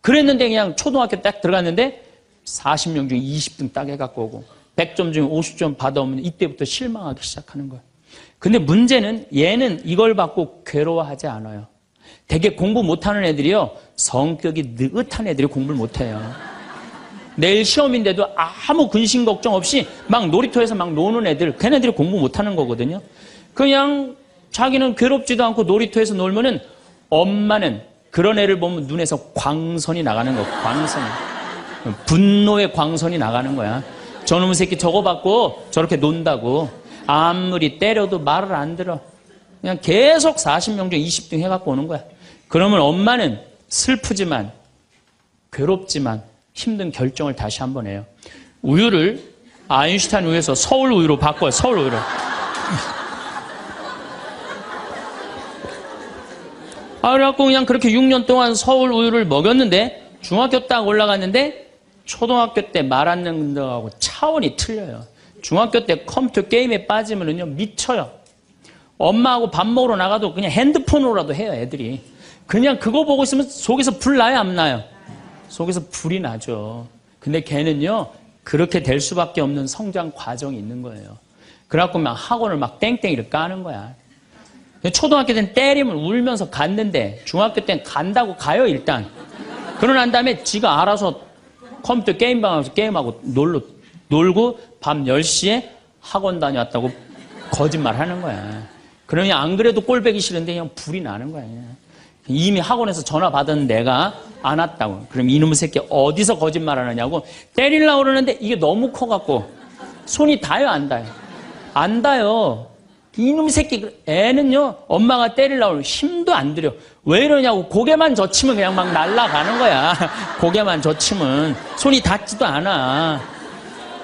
그랬는데 그냥 초등학교 딱 들어갔는데 40명 중에 20등 딱 해갖고 오고 100점 중에 50점 받아오면 이때부터 실망하기 시작하는 거야. 근데 문제는 얘는 이걸 받고 괴로워하지 않아요. 되게 공부 못하는 애들이요 성격이 느긋한 애들이 공부를 못해요. 내일 시험인데도 아무 근심 걱정 없이 막 놀이터에서 막 노는 애들, 걔네들이 공부 못하는 거거든요. 그냥 자기는 괴롭지도 않고 놀이터에서 놀면은 엄마는 그런 애를 보면 눈에서 광선이 나가는 거, 광선이. 분노의 광선이 나가는 거야. 저놈의 새끼 저거 받고 저렇게 논다고. 아무리 때려도 말을 안 들어. 그냥 계속 40명 중 20등 해갖고 오는 거야. 그러면 엄마는 슬프지만, 괴롭지만, 힘든 결정을 다시 한번 해요. 우유를 아인슈타인 우유에서 서울 우유로 바꿔요. 서울 우유로. 그래갖고 그냥 그렇게 6년 동안 서울 우유를 먹였는데 중학교 딱 올라갔는데 초등학교 때 말 안 듣는 거하고 차원이 틀려요. 중학교 때 컴퓨터 게임에 빠지면은요 미쳐요. 엄마하고 밥 먹으러 나가도 그냥 핸드폰으로라도 해요. 애들이. 그냥 그거 보고 있으면 속에서 불 나요? 안 나요? 속에서 불이 나죠. 근데 걔는요 그렇게 될 수밖에 없는 성장 과정이 있는 거예요. 그래갖고 막 학원을 막 땡땡이를 까는 거야. 초등학교 때는 때리면 울면서 갔는데 중학교 때는 간다고 가요 일단. 그러고 난 다음에 지가 알아서 컴퓨터 게임방 가서 게임하고 놀고 밤 10시에 학원 다녀왔다고 거짓말 하는 거야. 그러니 안 그래도 꼴배기 싫은데 그냥 불이 나는 거야. 이미 학원에서 전화 받은 내가 안 왔다고. 그럼 이놈의 새끼 어디서 거짓말 하느냐고 때리려고 그러는데 이게 너무 커갖고 손이 닿아요 안 닿아요? 안 닿아요. 이놈의 새끼 애는요 엄마가 때리려고 하면 힘도 안 들여. 왜 이러냐고 고개만 젖히면 그냥 막 날아가는 거야. 고개만 젖히면 손이 닿지도 않아.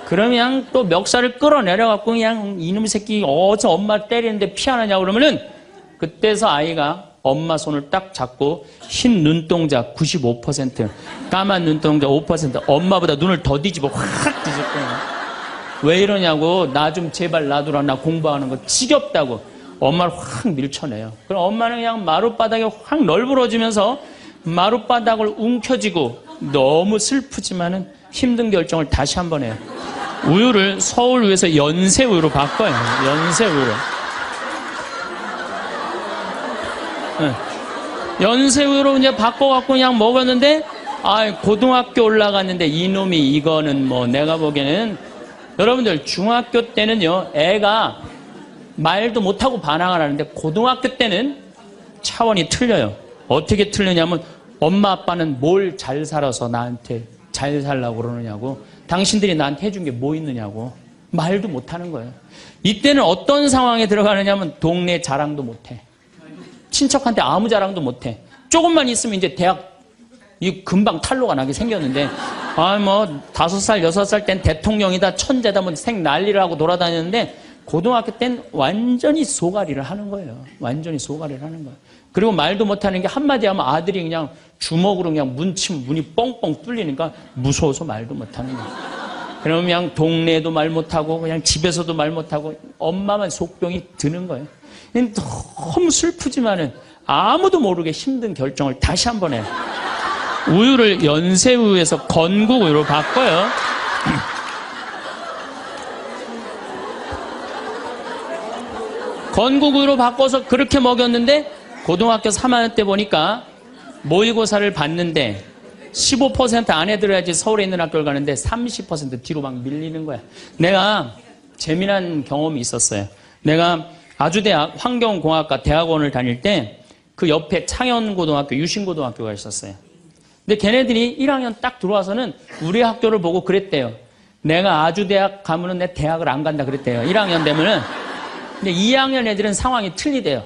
그러면 또 멱살을 끌어내려갖고 그냥 이놈의 새끼 어디서 엄마 때리는데 피하느냐고 그러면은 그때서 아이가 엄마 손을 딱 잡고 흰 눈동자 95%, 까만 눈동자 5%, 엄마보다 눈을 더 뒤집어 확 뒤집고. 왜 이러냐고, 나 좀 제발 놔두라, 나 공부하는 거 지겹다고 엄마를 확 밀쳐내요. 그럼 엄마는 그냥 마룻바닥에 확 널브러지면서 마룻바닥을 움켜쥐고 너무 슬프지만은 힘든 결정을 다시 한번 해요. 우유를 서울 우유에서 연세 우유로 바꿔요. 연세 우유로. 연세 우유로 이제 바꿔갖고 그냥 먹었는데, 고등학교 올라갔는데 이놈이 이거는 뭐 내가 보기에는 여러분들 중학교 때는요 애가 말도 못하고 반항을 하는데 고등학교 때는 차원이 틀려요. 어떻게 틀리냐면 엄마 아빠는 뭘 잘 살아서 나한테 잘 살라고 그러느냐고, 당신들이 나한테 해준 게 뭐 있느냐고 말도 못하는 거예요. 이때는 어떤 상황에 들어가느냐면 동네 자랑도 못해. 친척한테 아무 자랑도 못해. 조금만 있으면 이제 대학 금방 탈로가 나게 생겼는데, 5살, 6살 땐 대통령이다, 천재다, 뭐 생 난리를 하고 돌아다녔는데, 고등학교 땐 완전히 소가리를 하는 거예요. 완전히 소가리를 하는 거예요. 그리고 말도 못하는 게 한마디 하면 아들이 그냥 주먹으로 그냥 문이 뻥뻥 뚫리니까 무서워서 말도 못하는 거예요. 그러면 그냥 동네에도 말 못하고 그냥 집에서도 말 못하고 엄마만 속병이 드는 거예요. 너무 슬프지만은 아무도 모르게 힘든 결정을 다시 한 번 해요. 우유를 연세우유에서 건국우유로 바꿔요. 건국우유로 바꿔서 그렇게 먹였는데 고등학교 3학년 때 보니까 모의고사를 봤는데 15% 안에 들어야지 서울에 있는 학교를 가는데 30% 뒤로 막 밀리는 거야. 내가 재미난 경험이 있었어요. 내가 아주대학 환경공학과 대학원을 다닐 때 그 옆에 창현고등학교, 유신고등학교가 있었어요. 근데 걔네들이 1학년 딱 들어와서는 우리 학교를 보고 그랬대요. 내가 아주대학 가면은 내 대학을 안 간다 그랬대요. 1학년 되면은. 근데 2학년 애들은 상황이 틀리대요.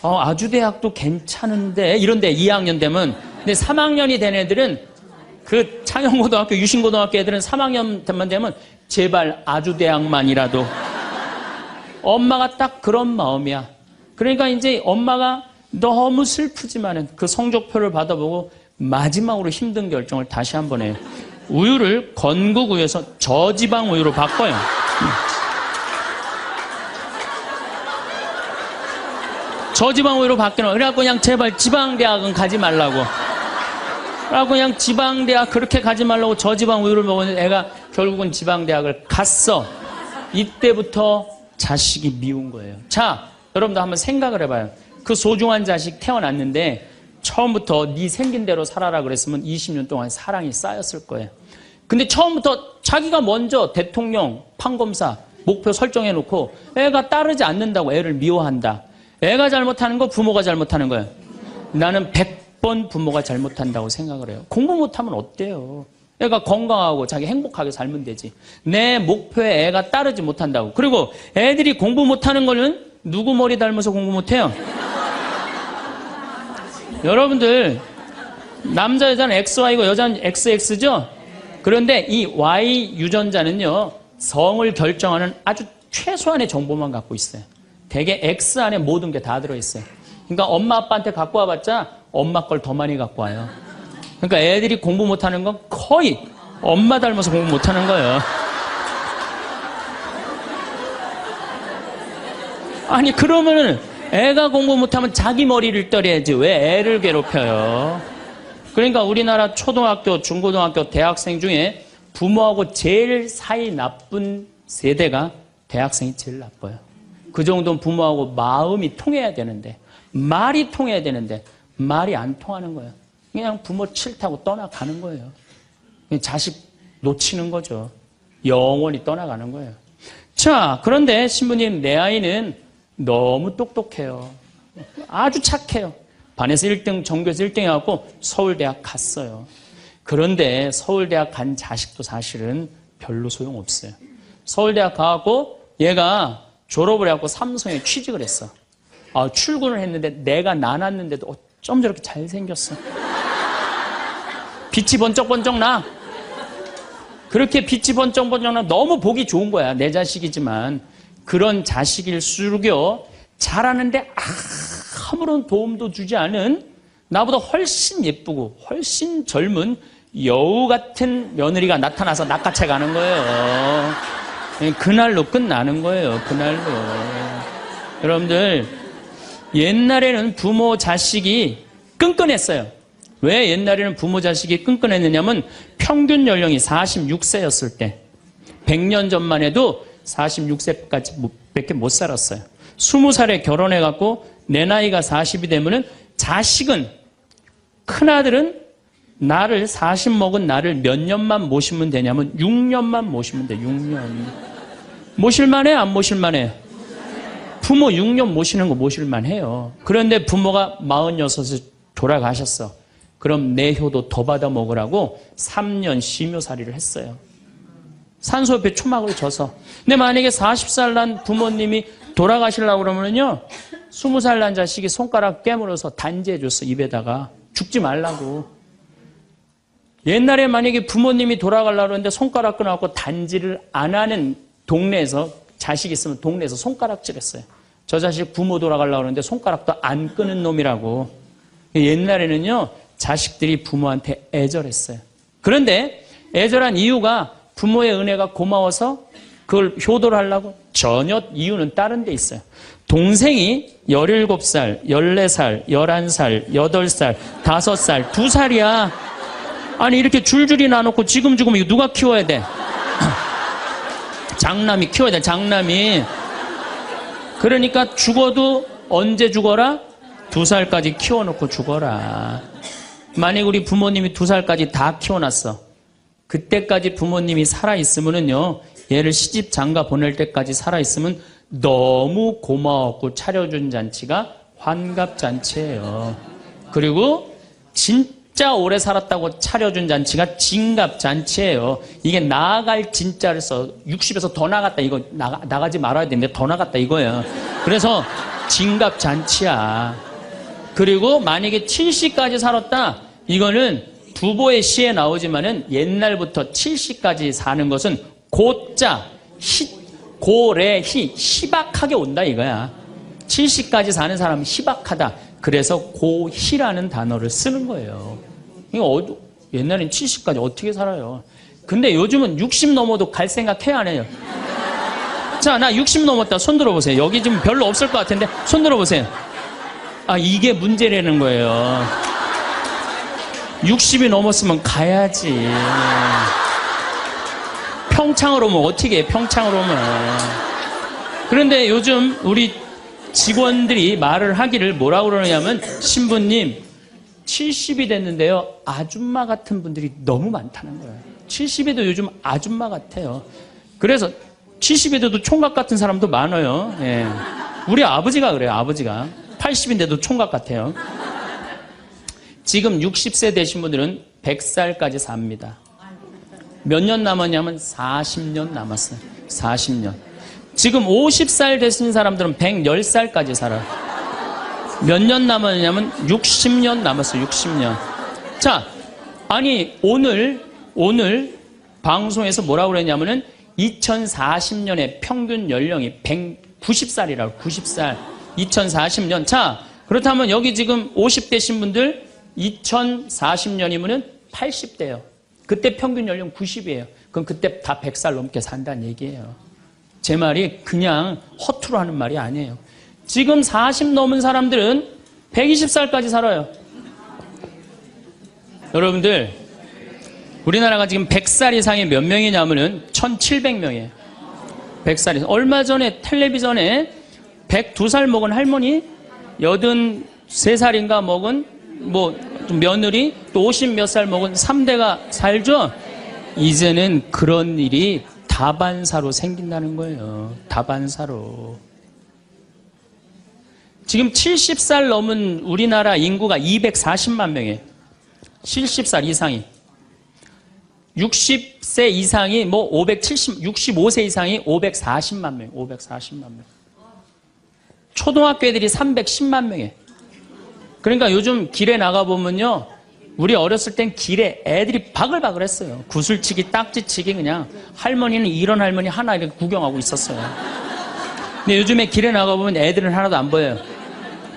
아주대학도 괜찮은데 이런데 2학년 되면. 근데 3학년이 된 애들은 그 창현고등학교, 유신고등학교 애들은 3학년 되면 제발 아주대학만이라도. 엄마가 딱 그런 마음이야. 그러니까 이제 엄마가 너무 슬프지만은 그 성적표를 받아보고 마지막으로 힘든 결정을 다시 한 번 해요. 우유를 건국우유에서 저지방 우유로 바꿔요. 저지방 우유로 바뀌는 그래갖고 그냥 제발 지방대학은 가지 말라고. 그래갖고 그냥 지방대학 그렇게 가지 말라고 저지방 우유를 먹었는데 애가 결국은 지방대학을 갔어. 이때부터 자식이 미운 거예요. 자, 여러분도 한번 생각을 해봐요. 그 소중한 자식 태어났는데 처음부터 네 생긴 대로 살아라 그랬으면 20년 동안 사랑이 쌓였을 거예요. 근데 처음부터 자기가 먼저 대통령, 판검사 목표 설정해놓고 애가 따르지 않는다고 애를 미워한다. 애가 잘못하는 거 부모가 잘못하는 거예요. 나는 100번 부모가 잘못한다고 생각을 해요. 공부 못하면 어때요? 애가 건강하고 자기 행복하게 살면 되지. 내 목표에 애가 따르지 못한다고. 그리고 애들이 공부 못하는 거는 누구 머리 닮아서 공부 못해요? 여러분들 남자 여자는 XY고 여자는 XX죠? 그런데 이 Y 유전자는요 성을 결정하는 아주 최소한의 정보만 갖고 있어요. 대개 X 안에 모든 게 다 들어있어요. 그러니까 엄마 아빠한테 갖고 와봤자 엄마 걸 더 많이 갖고 와요. 그러니까 애들이 공부 못하는 건 거의 엄마 닮아서 공부 못하는 거예요. 아니 그러면은 애가 공부 못하면 자기 머리를 떨어야지 왜 애를 괴롭혀요? 그러니까 우리나라 초등학교, 중고등학교, 대학생 중에 부모하고 제일 사이 나쁜 세대가 대학생이 제일 나빠요. 그 정도는 부모하고 마음이 통해야 되는데 말이 통해야 되는데 말이 안 통하는 거예요. 그냥 부모 싫다고 떠나가는 거예요. 자식 놓치는 거죠. 영원히 떠나가는 거예요. 자, 그런데 신부님 내 아이는 너무 똑똑해요. 아주 착해요. 반에서 1등, 전교에서 1등 해갖고 서울대학 갔어요. 그런데 서울대학 간 자식도 사실은 별로 소용없어요. 서울대학 가갖고 얘가 졸업을 해갖고 삼성에 취직을 했어. 출근을 했는데 내가 나눴는데도 어쩜 저렇게 잘생겼어. 빛이 번쩍번쩍 나. 그렇게 빛이 번쩍번쩍 나. 너무 보기 좋은 거야. 내 자식이지만. 그런 자식일수록요 잘하는데 아무런 도움도 주지 않은 나보다 훨씬 예쁘고 훨씬 젊은 여우 같은 며느리가 나타나서 낚아채 가는 거예요. 그날로 끝나는 거예요. 그날로. 여러분들 옛날에는 부모 자식이 끈끈했어요. 왜 옛날에는 부모 자식이 끈끈했느냐면 평균 연령이 46세였을 때 100년 전만 해도 46세까지 밖에 못 살았어요. 20살에 결혼해갖고 내 나이가 40이 되면은 자식은, 큰아들은 나를 40 먹은 나를 몇 년만 모시면 되냐면 6년만 모시면 돼. 6년. 모실만해? 안 모실만해? 부모 6년 모시는 거 모실만해요. 그런데 부모가 46에 돌아가셨어. 그럼 내 효도 더 받아 먹으라고 3년 심효살이를 했어요. 산소 옆에 초막을 져서. 근데 만약에 40살 난 부모님이 돌아가시려고 그러면요 20살 난 자식이 손가락 깨물어서 단지해줬어. 입에다가. 죽지 말라고. 옛날에 만약에 부모님이 돌아가려고 그러는데 손가락 끊어갖고 단지를 안 하는 동네에서 자식 있으면 동네에서 손가락질했어요. 저 자식 부모 돌아가려고 그러는데 손가락도 안 끄는 놈이라고. 옛날에는요 자식들이 부모한테 애절했어요. 그런데 애절한 이유가 부모의 은혜가 고마워서 그걸 효도를 하려고? 전혀 이유는 다른 데 있어요. 동생이 17살, 14살, 11살, 8살, 5살, 2살이야. 아니 이렇게 줄줄이 나눠놓고 지금 이거 누가 키워야 돼? 장남이 키워야 돼. 장남이. 그러니까 죽어도 언제 죽어라? 2살까지 키워놓고 죽어라. 만약 우리 부모님이 2살까지 다 키워놨어. 그때까지 부모님이 살아있으면은요, 얘를 시집 장가 보낼 때까지 살아있으면 너무 고마웠고 차려준 잔치가 환갑잔치예요. 그리고 진짜 오래 살았다고 차려준 잔치가 진갑잔치예요. 이게 나아갈 진짜를 써. 60에서 더 나갔다. 이거 나가지 말아야 되는데 더 나갔다 이거예요. 그래서 진갑잔치야. 그리고 만약에 70까지 살았다. 이거는 두보의 시에 나오지만은 옛날부터 70까지 사는 것은 고자, 고래희, 희박하게 온다 이거야. 70까지 사는 사람은 희박하다. 그래서 고희라는 단어를 쓰는 거예요. 이거 옛날엔 70까지 어떻게 살아요? 근데 요즘은 60 넘어도 갈 생각 해야 안 해요? 자, 나 60 넘었다. 손 들어보세요. 여기 지금 별로 없을 것 같은데 손 들어보세요. 아, 이게 문제라는 거예요. 60이 넘었으면 가야지. 평창으로 오면 어떻게 해? 평창으로 오면. 그런데 요즘 우리 직원들이 말을 하기를 뭐라고 그러냐면, 신부님 70이 됐는데요, 아줌마 같은 분들이 너무 많다는 거예요. 70에도 요즘 아줌마 같아요. 그래서 70에도 총각 같은 사람도 많아요. 예. 우리 아버지가 그래요. 아버지가 80인데도 총각 같아요. 지금 60세 되신 분들은 100살까지 삽니다. 몇 년 남았냐면 40년 남았어요. 40년. 지금 50살 되신 사람들은 110살까지 살아요. 몇 년 남았냐면 60년 남았어요. 60년. 자, 아니 오늘 방송에서 뭐라고 그랬냐면은 2040년에 평균 연령이 190살이라고. 90살. 2040년. 자, 그렇다면 여기 지금 50대신 분들 2040년이면은 80대예요. 그때 평균 연령 90이에요. 그럼 그때 다 100살 넘게 산다는 얘기예요. 제 말이 그냥 허투루 하는 말이 아니에요. 지금 40 넘은 사람들은 120살까지 살아요. 여러분들, 우리나라가 지금 100살 이상이 몇 명이냐면은 1700명이에요. 100살 이상. 얼마 전에 텔레비전에 102살 먹은 할머니, 83살인가 먹은 며느리, 또 50 몇 살 먹은 3대가 살죠? 이제는 그런 일이 다반사로 생긴다는 거예요. 다반사로. 지금 70살 넘은 우리나라 인구가 240만 명이에요. 70살 이상이. 60세 이상이 65세 이상이 540만 명, 540만 명. 초등학교 애들이 310만 명이에요. 그러니까 요즘 길에 나가보면요, 우리 어렸을 땐 길에 애들이 바글바글 했어요. 구슬치기, 딱지치기 그냥. 할머니는 이런 할머니 하나 이렇게 구경하고 있었어요. 근데 요즘에 길에 나가보면 애들은 하나도 안 보여요.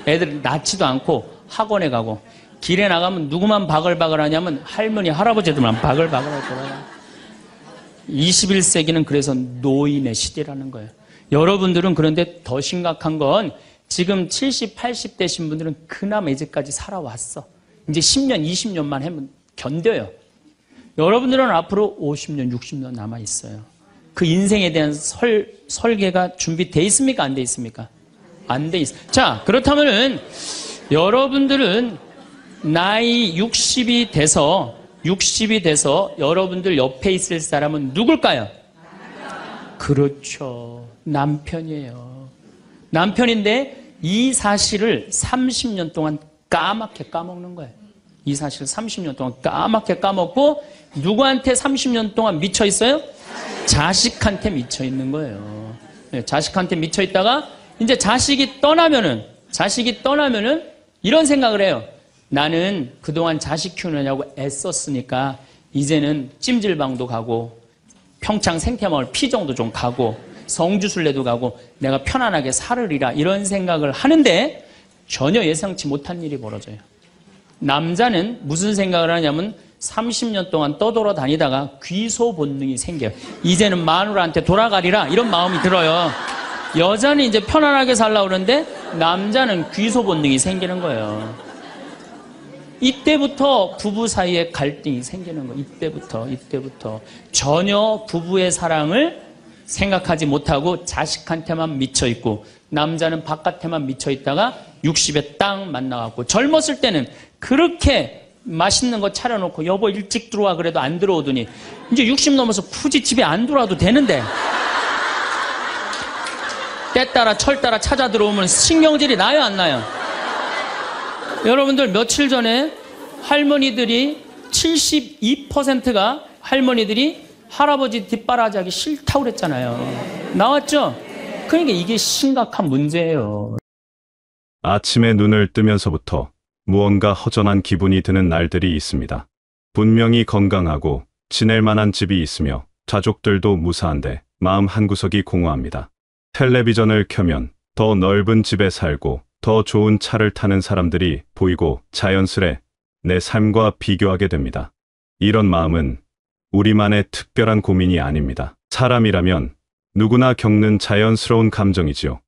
애들은 낳지도 않고 학원에 가고. 길에 나가면 누구만 바글바글 하냐면 할머니, 할아버지들만 바글바글 할 거예요. 21세기는 그래서 노인의 시대라는 거예요. 여러분들은 그런데 더 심각한 건 지금 70, 80대신 분들은 그나마 이제까지 살아왔어. 이제 10년, 20년만 하면 견뎌요. 여러분들은 앞으로 50년, 60년 남아있어요. 그 인생에 대한 설계가 준비되어 있습니까? 안 돼 있습니까? 안 돼 있어요. 자, 그렇다면은 여러분들은 나이 60이 돼서 여러분들 옆에 있을 사람은 누굴까요? 그렇죠. 남편이에요. 남편인데 이 사실을 30년 동안 까맣게 까먹는 거예요. 이 사실을 30년 동안 까맣게 까먹고 누구한테 30년 동안 미쳐 있어요? 자식한테 미쳐 있는 거예요. 자식한테 미쳐 있다가 이제 자식이 떠나면은 이런 생각을 해요. 나는 그동안 자식 키우느냐고 애썼으니까 이제는 찜질방도 가고 평창 생태마을 피정도 좀 가고 성주순례도 가고 내가 편안하게 살으리라 이런 생각을 하는데 전혀 예상치 못한 일이 벌어져요. 남자는 무슨 생각을 하냐면 30년 동안 떠돌아다니다가 귀소 본능이 생겨요. 이제는 마누라한테 돌아가리라 이런 마음이 들어요. 여자는 이제 편안하게 살려고 그러는데 남자는 귀소 본능이 생기는 거예요. 이때부터 부부 사이에 갈등이 생기는 거예요. 이때부터 전혀 부부의 사랑을 생각하지 못하고 자식한테만 미쳐있고 남자는 바깥에만 미쳐있다가 60에 딱 만나갖고 젊었을 때는 그렇게 맛있는 거 차려놓고 여보 일찍 들어와 그래도 안 들어오더니 이제 60 넘어서 굳이 집에 안 들어와도 되는데 때 따라 철 따라 찾아 들어오면 신경질이 나요 안 나요? 여러분들 며칠 전에 할머니들이 72%가 할머니들이 할아버지 뒷바라지하기 싫다고 그랬잖아요. 나왔죠? 그러니까 이게 심각한 문제예요. 아침에 눈을 뜨면서부터 무언가 허전한 기분이 드는 날들이 있습니다. 분명히 건강하고 지낼 만한 집이 있으며 가족들도 무사한데 마음 한구석이 공허합니다. 텔레비전을 켜면 더 넓은 집에 살고 더 좋은 차를 타는 사람들이 보이고 자연스레 내 삶과 비교하게 됩니다. 이런 마음은 우리만의 특별한 고민이 아닙니다. 사람이라면 누구나 겪는 자연스러운 감정이지요.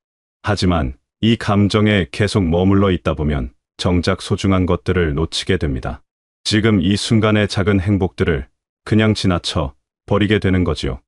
하지만 이 감정에 계속 머물러 있다 보면 정작 소중한 것들을 놓치게 됩니다. 지금 이 순간의 작은 행복들을 그냥 지나쳐 버리게 되는 거지요.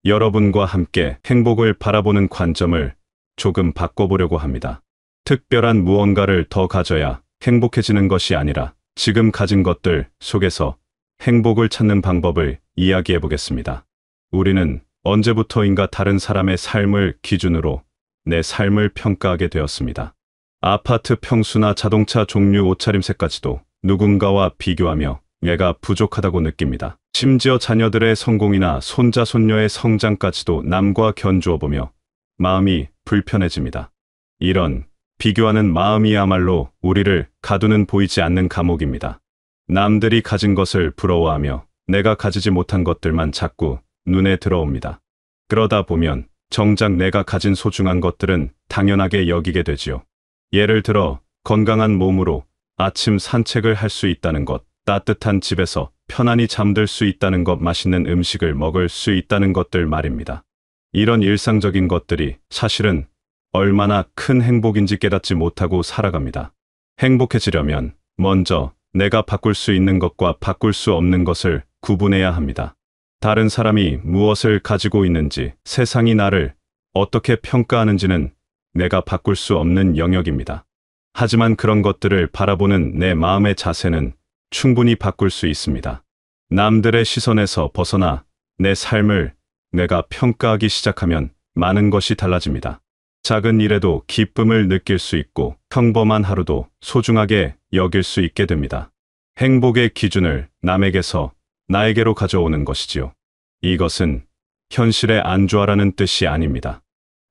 여러분과 함께 행복을 바라보는 관점을 조금 바꿔보려고 합니다. 특별한 무언가를 더 가져야 행복해지는 것이 아니라 지금 가진 것들 속에서 행복을 찾는 방법을 이야기해 보겠습니다. 우리는 언제부터인가 다른 사람의 삶을 기준으로 내 삶을 평가하게 되었습니다. 아파트 평수나 자동차 종류 옷차림새까지도 누군가와 비교하며 내가 부족하다고 느낍니다. 심지어 자녀들의 성공이나 손자 손녀의 성장까지도 남과 견주어 보며 마음이 불편해집니다. 이런 비교하는 마음이야말로 우리를 가두는 보이지 않는 감옥입니다. 남들이 가진 것을 부러워하며 내가 가지지 못한 것들만 자꾸 눈에 들어옵니다. 그러다 보면 정작 내가 가진 소중한 것들은 당연하게 여기게 되지요. 예를 들어 건강한 몸으로 아침 산책을 할 수 있다는 것, 따뜻한 집에서 편안히 잠들 수 있다는 것, 맛있는 음식을 먹을 수 있다는 것들 말입니다. 이런 일상적인 것들이 사실은 얼마나 큰 행복인지 깨닫지 못하고 살아갑니다. 행복해지려면 먼저 내가 바꿀 수 있는 것과 바꿀 수 없는 것을 구분해야 합니다. 다른 사람이 무엇을 가지고 있는지, 세상이 나를 어떻게 평가하는지는 내가 바꿀 수 없는 영역입니다. 하지만 그런 것들을 바라보는 내 마음의 자세는 충분히 바꿀 수 있습니다. 남들의 시선에서 벗어나 내 삶을 내가 평가하기 시작하면 많은 것이 달라집니다. 작은 일에도 기쁨을 느낄 수 있고 평범한 하루도 소중하게 여길 수 있게 됩니다. 행복의 기준을 남에게서 나에게로 가져오는 것이지요. 이것은 현실에 안주하라는 뜻이 아닙니다.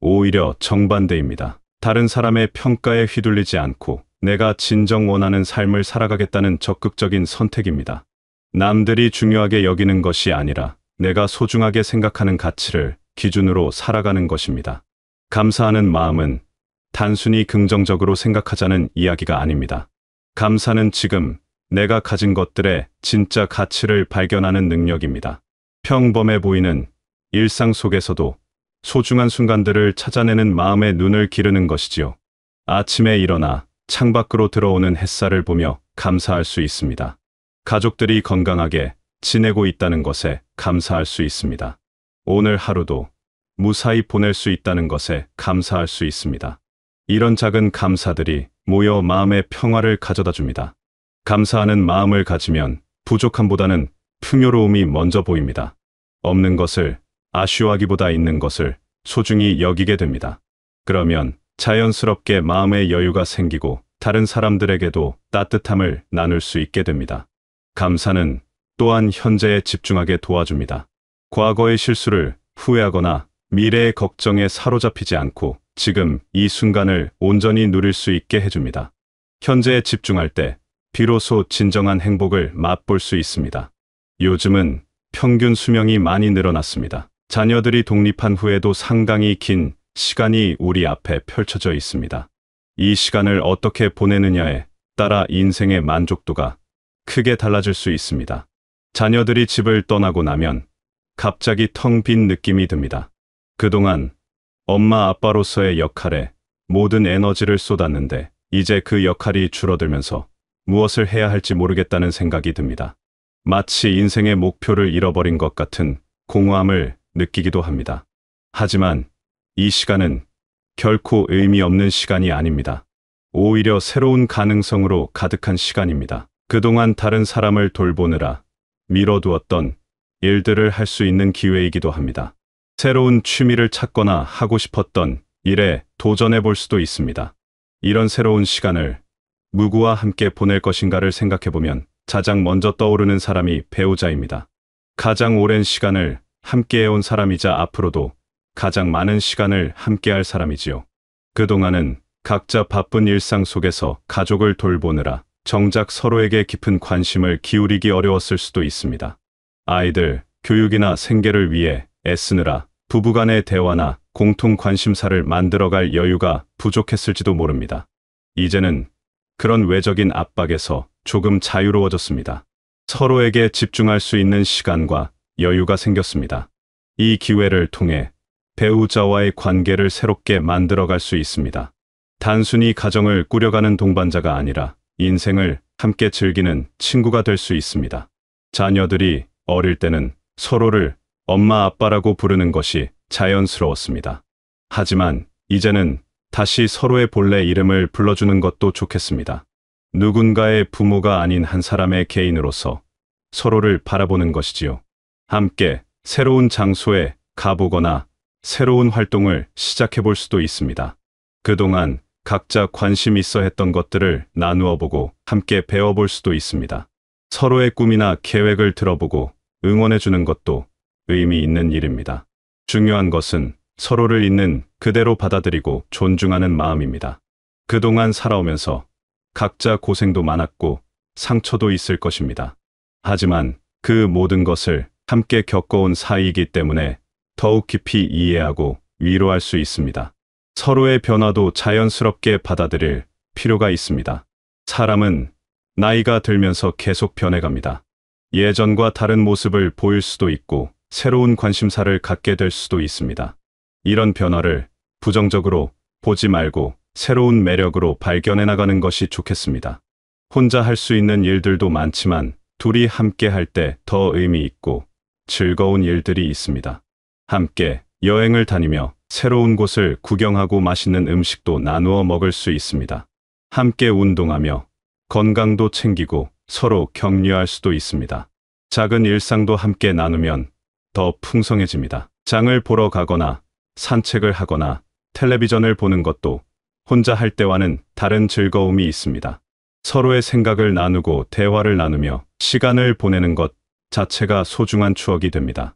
오히려 정반대입니다. 다른 사람의 평가에 휘둘리지 않고 내가 진정 원하는 삶을 살아가겠다는 적극적인 선택입니다. 남들이 중요하게 여기는 것이 아니라 내가 소중하게 생각하는 가치를 기준으로 살아가는 것입니다. 감사하는 마음은 단순히 긍정적으로 생각하자는 이야기가 아닙니다. 감사는 지금 내가 가진 것들의 진짜 가치를 발견하는 능력입니다. 평범해 보이는 일상 속에서도 소중한 순간들을 찾아내는 마음의 눈을 기르는 것이지요. 아침에 일어나 창밖으로 들어오는 햇살을 보며 감사할 수 있습니다. 가족들이 건강하게 지내고 있다는 것에 감사할 수 있습니다. 오늘 하루도 무사히 보낼 수 있다는 것에 감사할 수 있습니다. 이런 작은 감사들이 모여 마음의 평화를 가져다 줍니다. 감사하는 마음을 가지면 부족함보다는 풍요로움이 먼저 보입니다. 없는 것을 아쉬워하기보다 있는 것을 소중히 여기게 됩니다. 그러면 자연스럽게 마음의 여유가 생기고 다른 사람들에게도 따뜻함을 나눌 수 있게 됩니다. 감사는 또한 현재에 집중하게 도와줍니다. 과거의 실수를 후회하거나 미래의 걱정에 사로잡히지 않고 지금 이 순간을 온전히 누릴 수 있게 해줍니다. 현재에 집중할 때 비로소 진정한 행복을 맛볼 수 있습니다. 요즘은 평균 수명이 많이 늘어났습니다. 자녀들이 독립한 후에도 상당히 긴 시간이 우리 앞에 펼쳐져 있습니다. 이 시간을 어떻게 보내느냐에 따라 인생의 만족도가 크게 달라질 수 있습니다. 자녀들이 집을 떠나고 나면 갑자기 텅 빈 느낌이 듭니다. 그동안 엄마 아빠로서의 역할에 모든 에너지를 쏟았는데 이제 그 역할이 줄어들면서 무엇을 해야 할지 모르겠다는 생각이 듭니다. 마치 인생의 목표를 잃어버린 것 같은 공허함을 느끼기도 합니다. 하지만 이 시간은 결코 의미 없는 시간이 아닙니다. 오히려 새로운 가능성으로 가득한 시간입니다. 그동안 다른 사람을 돌보느라 미뤄두었던 일들을 할 수 있는 기회이기도 합니다. 새로운 취미를 찾거나 하고 싶었던 일에 도전해 볼 수도 있습니다. 이런 새로운 시간을 누구와 함께 보낼 것인가를 생각해 보면 가장 먼저 떠오르는 사람이 배우자입니다. 가장 오랜 시간을 함께 해온 사람이자 앞으로도 가장 많은 시간을 함께할 사람이지요. 그동안은 각자 바쁜 일상 속에서 가족을 돌보느라 정작 서로에게 깊은 관심을 기울이기 어려웠을 수도 있습니다. 아이들 교육이나 생계를 위해 애쓰느라 부부간의 대화나 공통 관심사를 만들어갈 여유가 부족했을지도 모릅니다. 이제는 그런 외적인 압박에서 조금 자유로워졌습니다. 서로에게 집중할 수 있는 시간과 여유가 생겼습니다. 이 기회를 통해 배우자와의 관계를 새롭게 만들어갈 수 있습니다. 단순히 가정을 꾸려가는 동반자가 아니라 인생을 함께 즐기는 친구가 될 수 있습니다. 자녀들이 어릴 때는 서로를 엄마 아빠라고 부르는 것이 자연스러웠습니다. 하지만 이제는 다시 서로의 본래 이름을 불러주는 것도 좋겠습니다. 누군가의 부모가 아닌 한 사람의 개인으로서 서로를 바라보는 것이지요. 함께 새로운 장소에 가보거나 새로운 활동을 시작해 볼 수도 있습니다. 그동안 각자 관심 있어 했던 것들을 나누어 보고 함께 배워볼 수도 있습니다. 서로의 꿈이나 계획을 들어보고 응원해 주는 것도 의미 있는 일입니다. 중요한 것은 서로를 있는 그대로 받아들이고 존중하는 마음입니다. 그동안 살아오면서 각자 고생도 많았고 상처도 있을 것입니다. 하지만 그 모든 것을 함께 겪어온 사이이기 때문에 더욱 깊이 이해하고 위로할 수 있습니다. 서로의 변화도 자연스럽게 받아들일 필요가 있습니다. 사람은 나이가 들면서 계속 변해갑니다. 예전과 다른 모습을 보일 수도 있고 새로운 관심사를 갖게 될 수도 있습니다. 이런 변화를 부정적으로 보지 말고 새로운 매력으로 발견해 나가는 것이 좋겠습니다. 혼자 할 수 있는 일들도 많지만 둘이 함께 할 때 더 의미 있고 즐거운 일들이 있습니다. 함께 여행을 다니며 새로운 곳을 구경하고 맛있는 음식도 나누어 먹을 수 있습니다. 함께 운동하며 건강도 챙기고 서로 격려할 수도 있습니다. 작은 일상도 함께 나누면 더 풍성해집니다. 장을 보러 가거나 산책을 하거나 텔레비전을 보는 것도 혼자 할 때와는 다른 즐거움이 있습니다. 서로의 생각을 나누고 대화를 나누며 시간을 보내는 것 자체가 소중한 추억이 됩니다.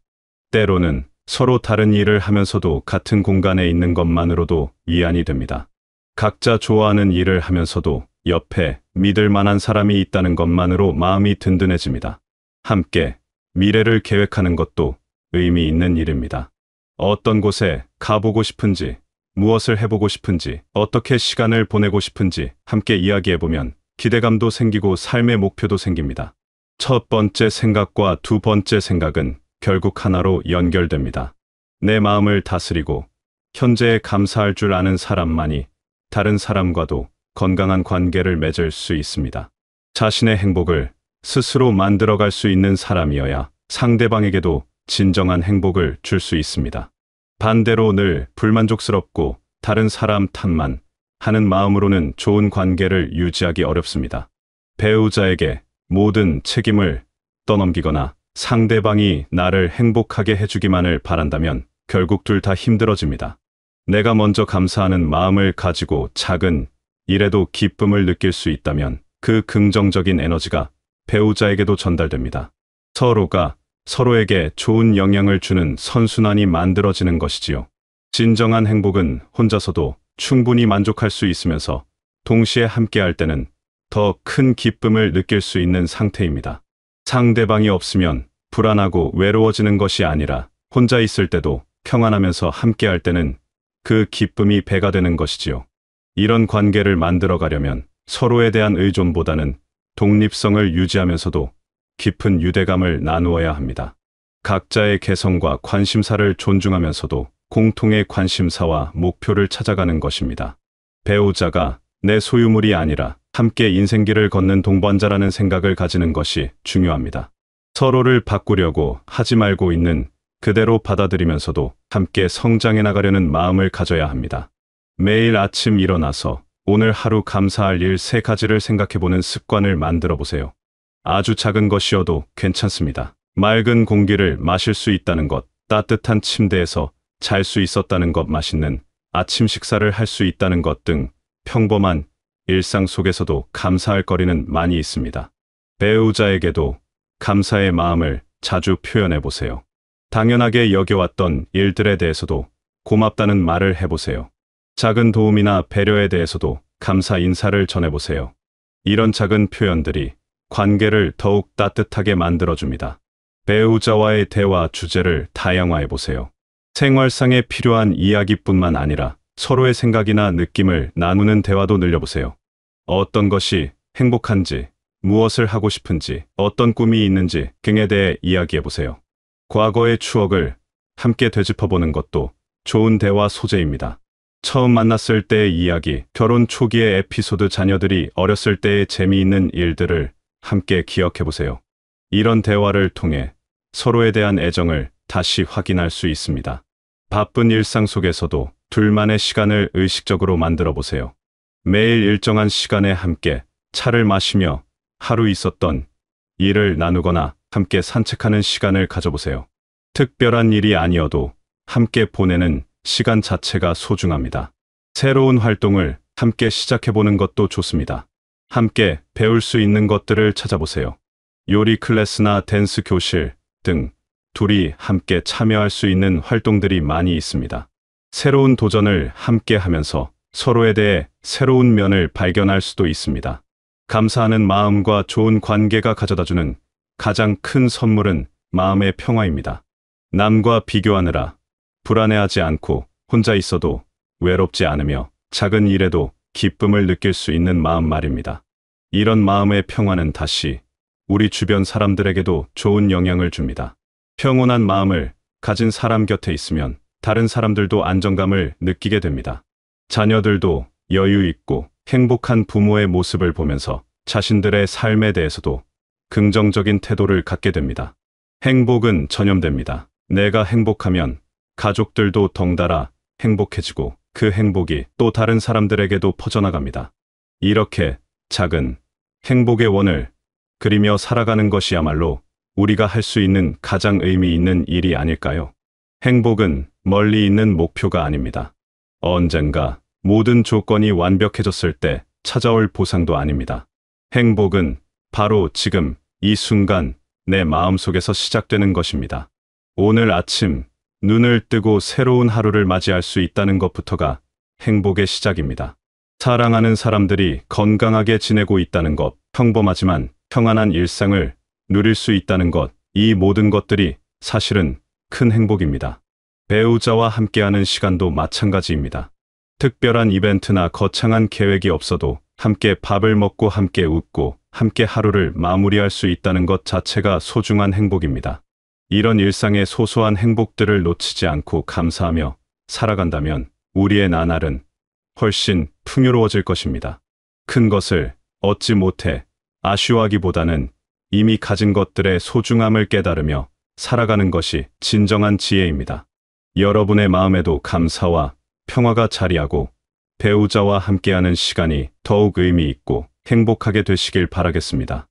때로는 서로 다른 일을 하면서도 같은 공간에 있는 것만으로도 위안이 됩니다. 각자 좋아하는 일을 하면서도 옆에 믿을 만한 사람이 있다는 것만으로 마음이 든든해집니다. 함께 미래를 계획하는 것도 의미 있는 일입니다. 어떤 곳에 가보고 싶은지, 무엇을 해보고 싶은지, 어떻게 시간을 보내고 싶은지 함께 이야기해보면 기대감도 생기고 삶의 목표도 생깁니다. 첫 번째 생각과 두 번째 생각은 결국 하나로 연결됩니다. 내 마음을 다스리고 현재에 감사할 줄 아는 사람만이 다른 사람과도 건강한 관계를 맺을 수 있습니다. 자신의 행복을 스스로 만들어갈 수 있는 사람이어야 상대방에게도 진정한 행복을 줄 수 있습니다. 반대로 늘 불만족스럽고 다른 사람 탓만 하는 마음으로는 좋은 관계를 유지하기 어렵습니다. 배우자에게 모든 책임을 떠넘기거나 상대방이 나를 행복하게 해주기만을 바란다면 결국 둘 다 힘들어집니다. 내가 먼저 감사하는 마음을 가지고 작은 일에도 기쁨을 느낄 수 있다면 그 긍정적인 에너지가 배우자에게도 전달됩니다. 서로가 서로에게 좋은 영향을 주는 선순환이 만들어지는 것이지요. 진정한 행복은 혼자서도 충분히 만족할 수 있으면서 동시에 함께할 때는 더 큰 기쁨을 느낄 수 있는 상태입니다. 상대방이 없으면 불안하고 외로워지는 것이 아니라 혼자 있을 때도 평안하면서 함께할 때는 그 기쁨이 배가 되는 것이지요. 이런 관계를 만들어 가려면 서로에 대한 의존보다는 독립성을 유지하면서도 깊은 유대감을 나누어야 합니다. 각자의 개성과 관심사를 존중하면서도 공통의 관심사와 목표를 찾아가는 것입니다. 배우자가 내 소유물이 아니라 함께 인생길을 걷는 동반자라는 생각을 가지는 것이 중요합니다. 서로를 바꾸려고 하지 말고 있는 그대로 받아들이면서도 함께 성장해 나가려는 마음을 가져야 합니다. 매일 아침 일어나서 오늘 하루 감사할 일 3가지를 생각해보는 습관을 만들어 보세요. 아주 작은 것이어도 괜찮습니다. 맑은 공기를 마실 수 있다는 것, 따뜻한 침대에서 잘 수 있었다는 것, 맛있는 아침 식사를 할 수 있다는 것 등 평범한 일상 속에서도 감사할 거리는 많이 있습니다. 배우자에게도 감사의 마음을 자주 표현해 보세요. 당연하게 여겨왔던 일들에 대해서도 고맙다는 말을 해보세요. 작은 도움이나 배려에 대해서도 감사 인사를 전해보세요. 이런 작은 표현들이 관계를 더욱 따뜻하게 만들어줍니다. 배우자와의 대화 주제를 다양화해보세요. 생활상에 필요한 이야기뿐만 아니라 서로의 생각이나 느낌을 나누는 대화도 늘려보세요. 어떤 것이 행복한지, 무엇을 하고 싶은지, 어떤 꿈이 있는지 등에 대해 이야기해보세요. 과거의 추억을 함께 되짚어보는 것도 좋은 대화 소재입니다. 처음 만났을 때의 이야기, 결혼 초기의 에피소드, 자녀들이 어렸을 때의 재미있는 일들을 함께 기억해보세요. 이런 대화를 통해 서로에 대한 애정을 다시 확인할 수 있습니다. 바쁜 일상 속에서도 둘만의 시간을 의식적으로 만들어 보세요. 매일 일정한 시간에 함께 차를 마시며 하루 있었던 일을 나누거나 함께 산책하는 시간을 가져보세요. 특별한 일이 아니어도 함께 보내는 시간 자체가 소중합니다. 새로운 활동을 함께 시작해보는 것도 좋습니다. 함께 배울 수 있는 것들을 찾아보세요. 요리 클래스나 댄스 교실 등 둘이 함께 참여할 수 있는 활동들이 많이 있습니다. 새로운 도전을 함께 하면서 서로에 대해 새로운 면을 발견할 수도 있습니다. 감사하는 마음과 좋은 관계가 가져다주는 가장 큰 선물은 마음의 평화입니다. 남과 비교하느라 불안해하지 않고 혼자 있어도 외롭지 않으며 작은 일에도 기쁨을 느낄 수 있는 마음 말입니다. 이런 마음의 평화는 다시 우리 주변 사람들에게도 좋은 영향을 줍니다. 평온한 마음을 가진 사람 곁에 있으면 다른 사람들도 안정감을 느끼게 됩니다. 자녀들도 여유 있고 행복한 부모의 모습을 보면서 자신들의 삶에 대해서도 긍정적인 태도를 갖게 됩니다. 행복은 전염됩니다. 내가 행복하면 가족들도 덩달아 행복해지고 그 행복이 또 다른 사람들에게도 퍼져나갑니다. 이렇게 작은 행복의 원을 그리며 살아가는 것이야말로 우리가 할 수 있는 가장 의미 있는 일이 아닐까요? 행복은 멀리 있는 목표가 아닙니다. 언젠가 모든 조건이 완벽해졌을 때 찾아올 보상도 아닙니다. 행복은 바로 지금 이 순간 내 마음속에서 시작되는 것입니다. 오늘 아침 눈을 뜨고 새로운 하루를 맞이할 수 있다는 것부터가 행복의 시작입니다. 사랑하는 사람들이 건강하게 지내고 있다는 것, 평범하지만 평안한 일상을 누릴 수 있다는 것, 이 모든 것들이 사실은 큰 행복입니다. 배우자와 함께하는 시간도 마찬가지입니다. 특별한 이벤트나 거창한 계획이 없어도 함께 밥을 먹고 함께 웃고 함께 하루를 마무리할 수 있다는 것 자체가 소중한 행복입니다. 이런 일상의 소소한 행복들을 놓치지 않고 감사하며 살아간다면 우리의 나날은 훨씬 풍요로워질 것입니다. 큰 것을 얻지 못해 아쉬워하기보다는 이미 가진 것들의 소중함을 깨달으며 살아가는 것이 진정한 지혜입니다. 여러분의 마음에도 감사와 평화가 자리하고 배우자와 함께하는 시간이 더욱 의미 있고 행복하게 되시길 바라겠습니다.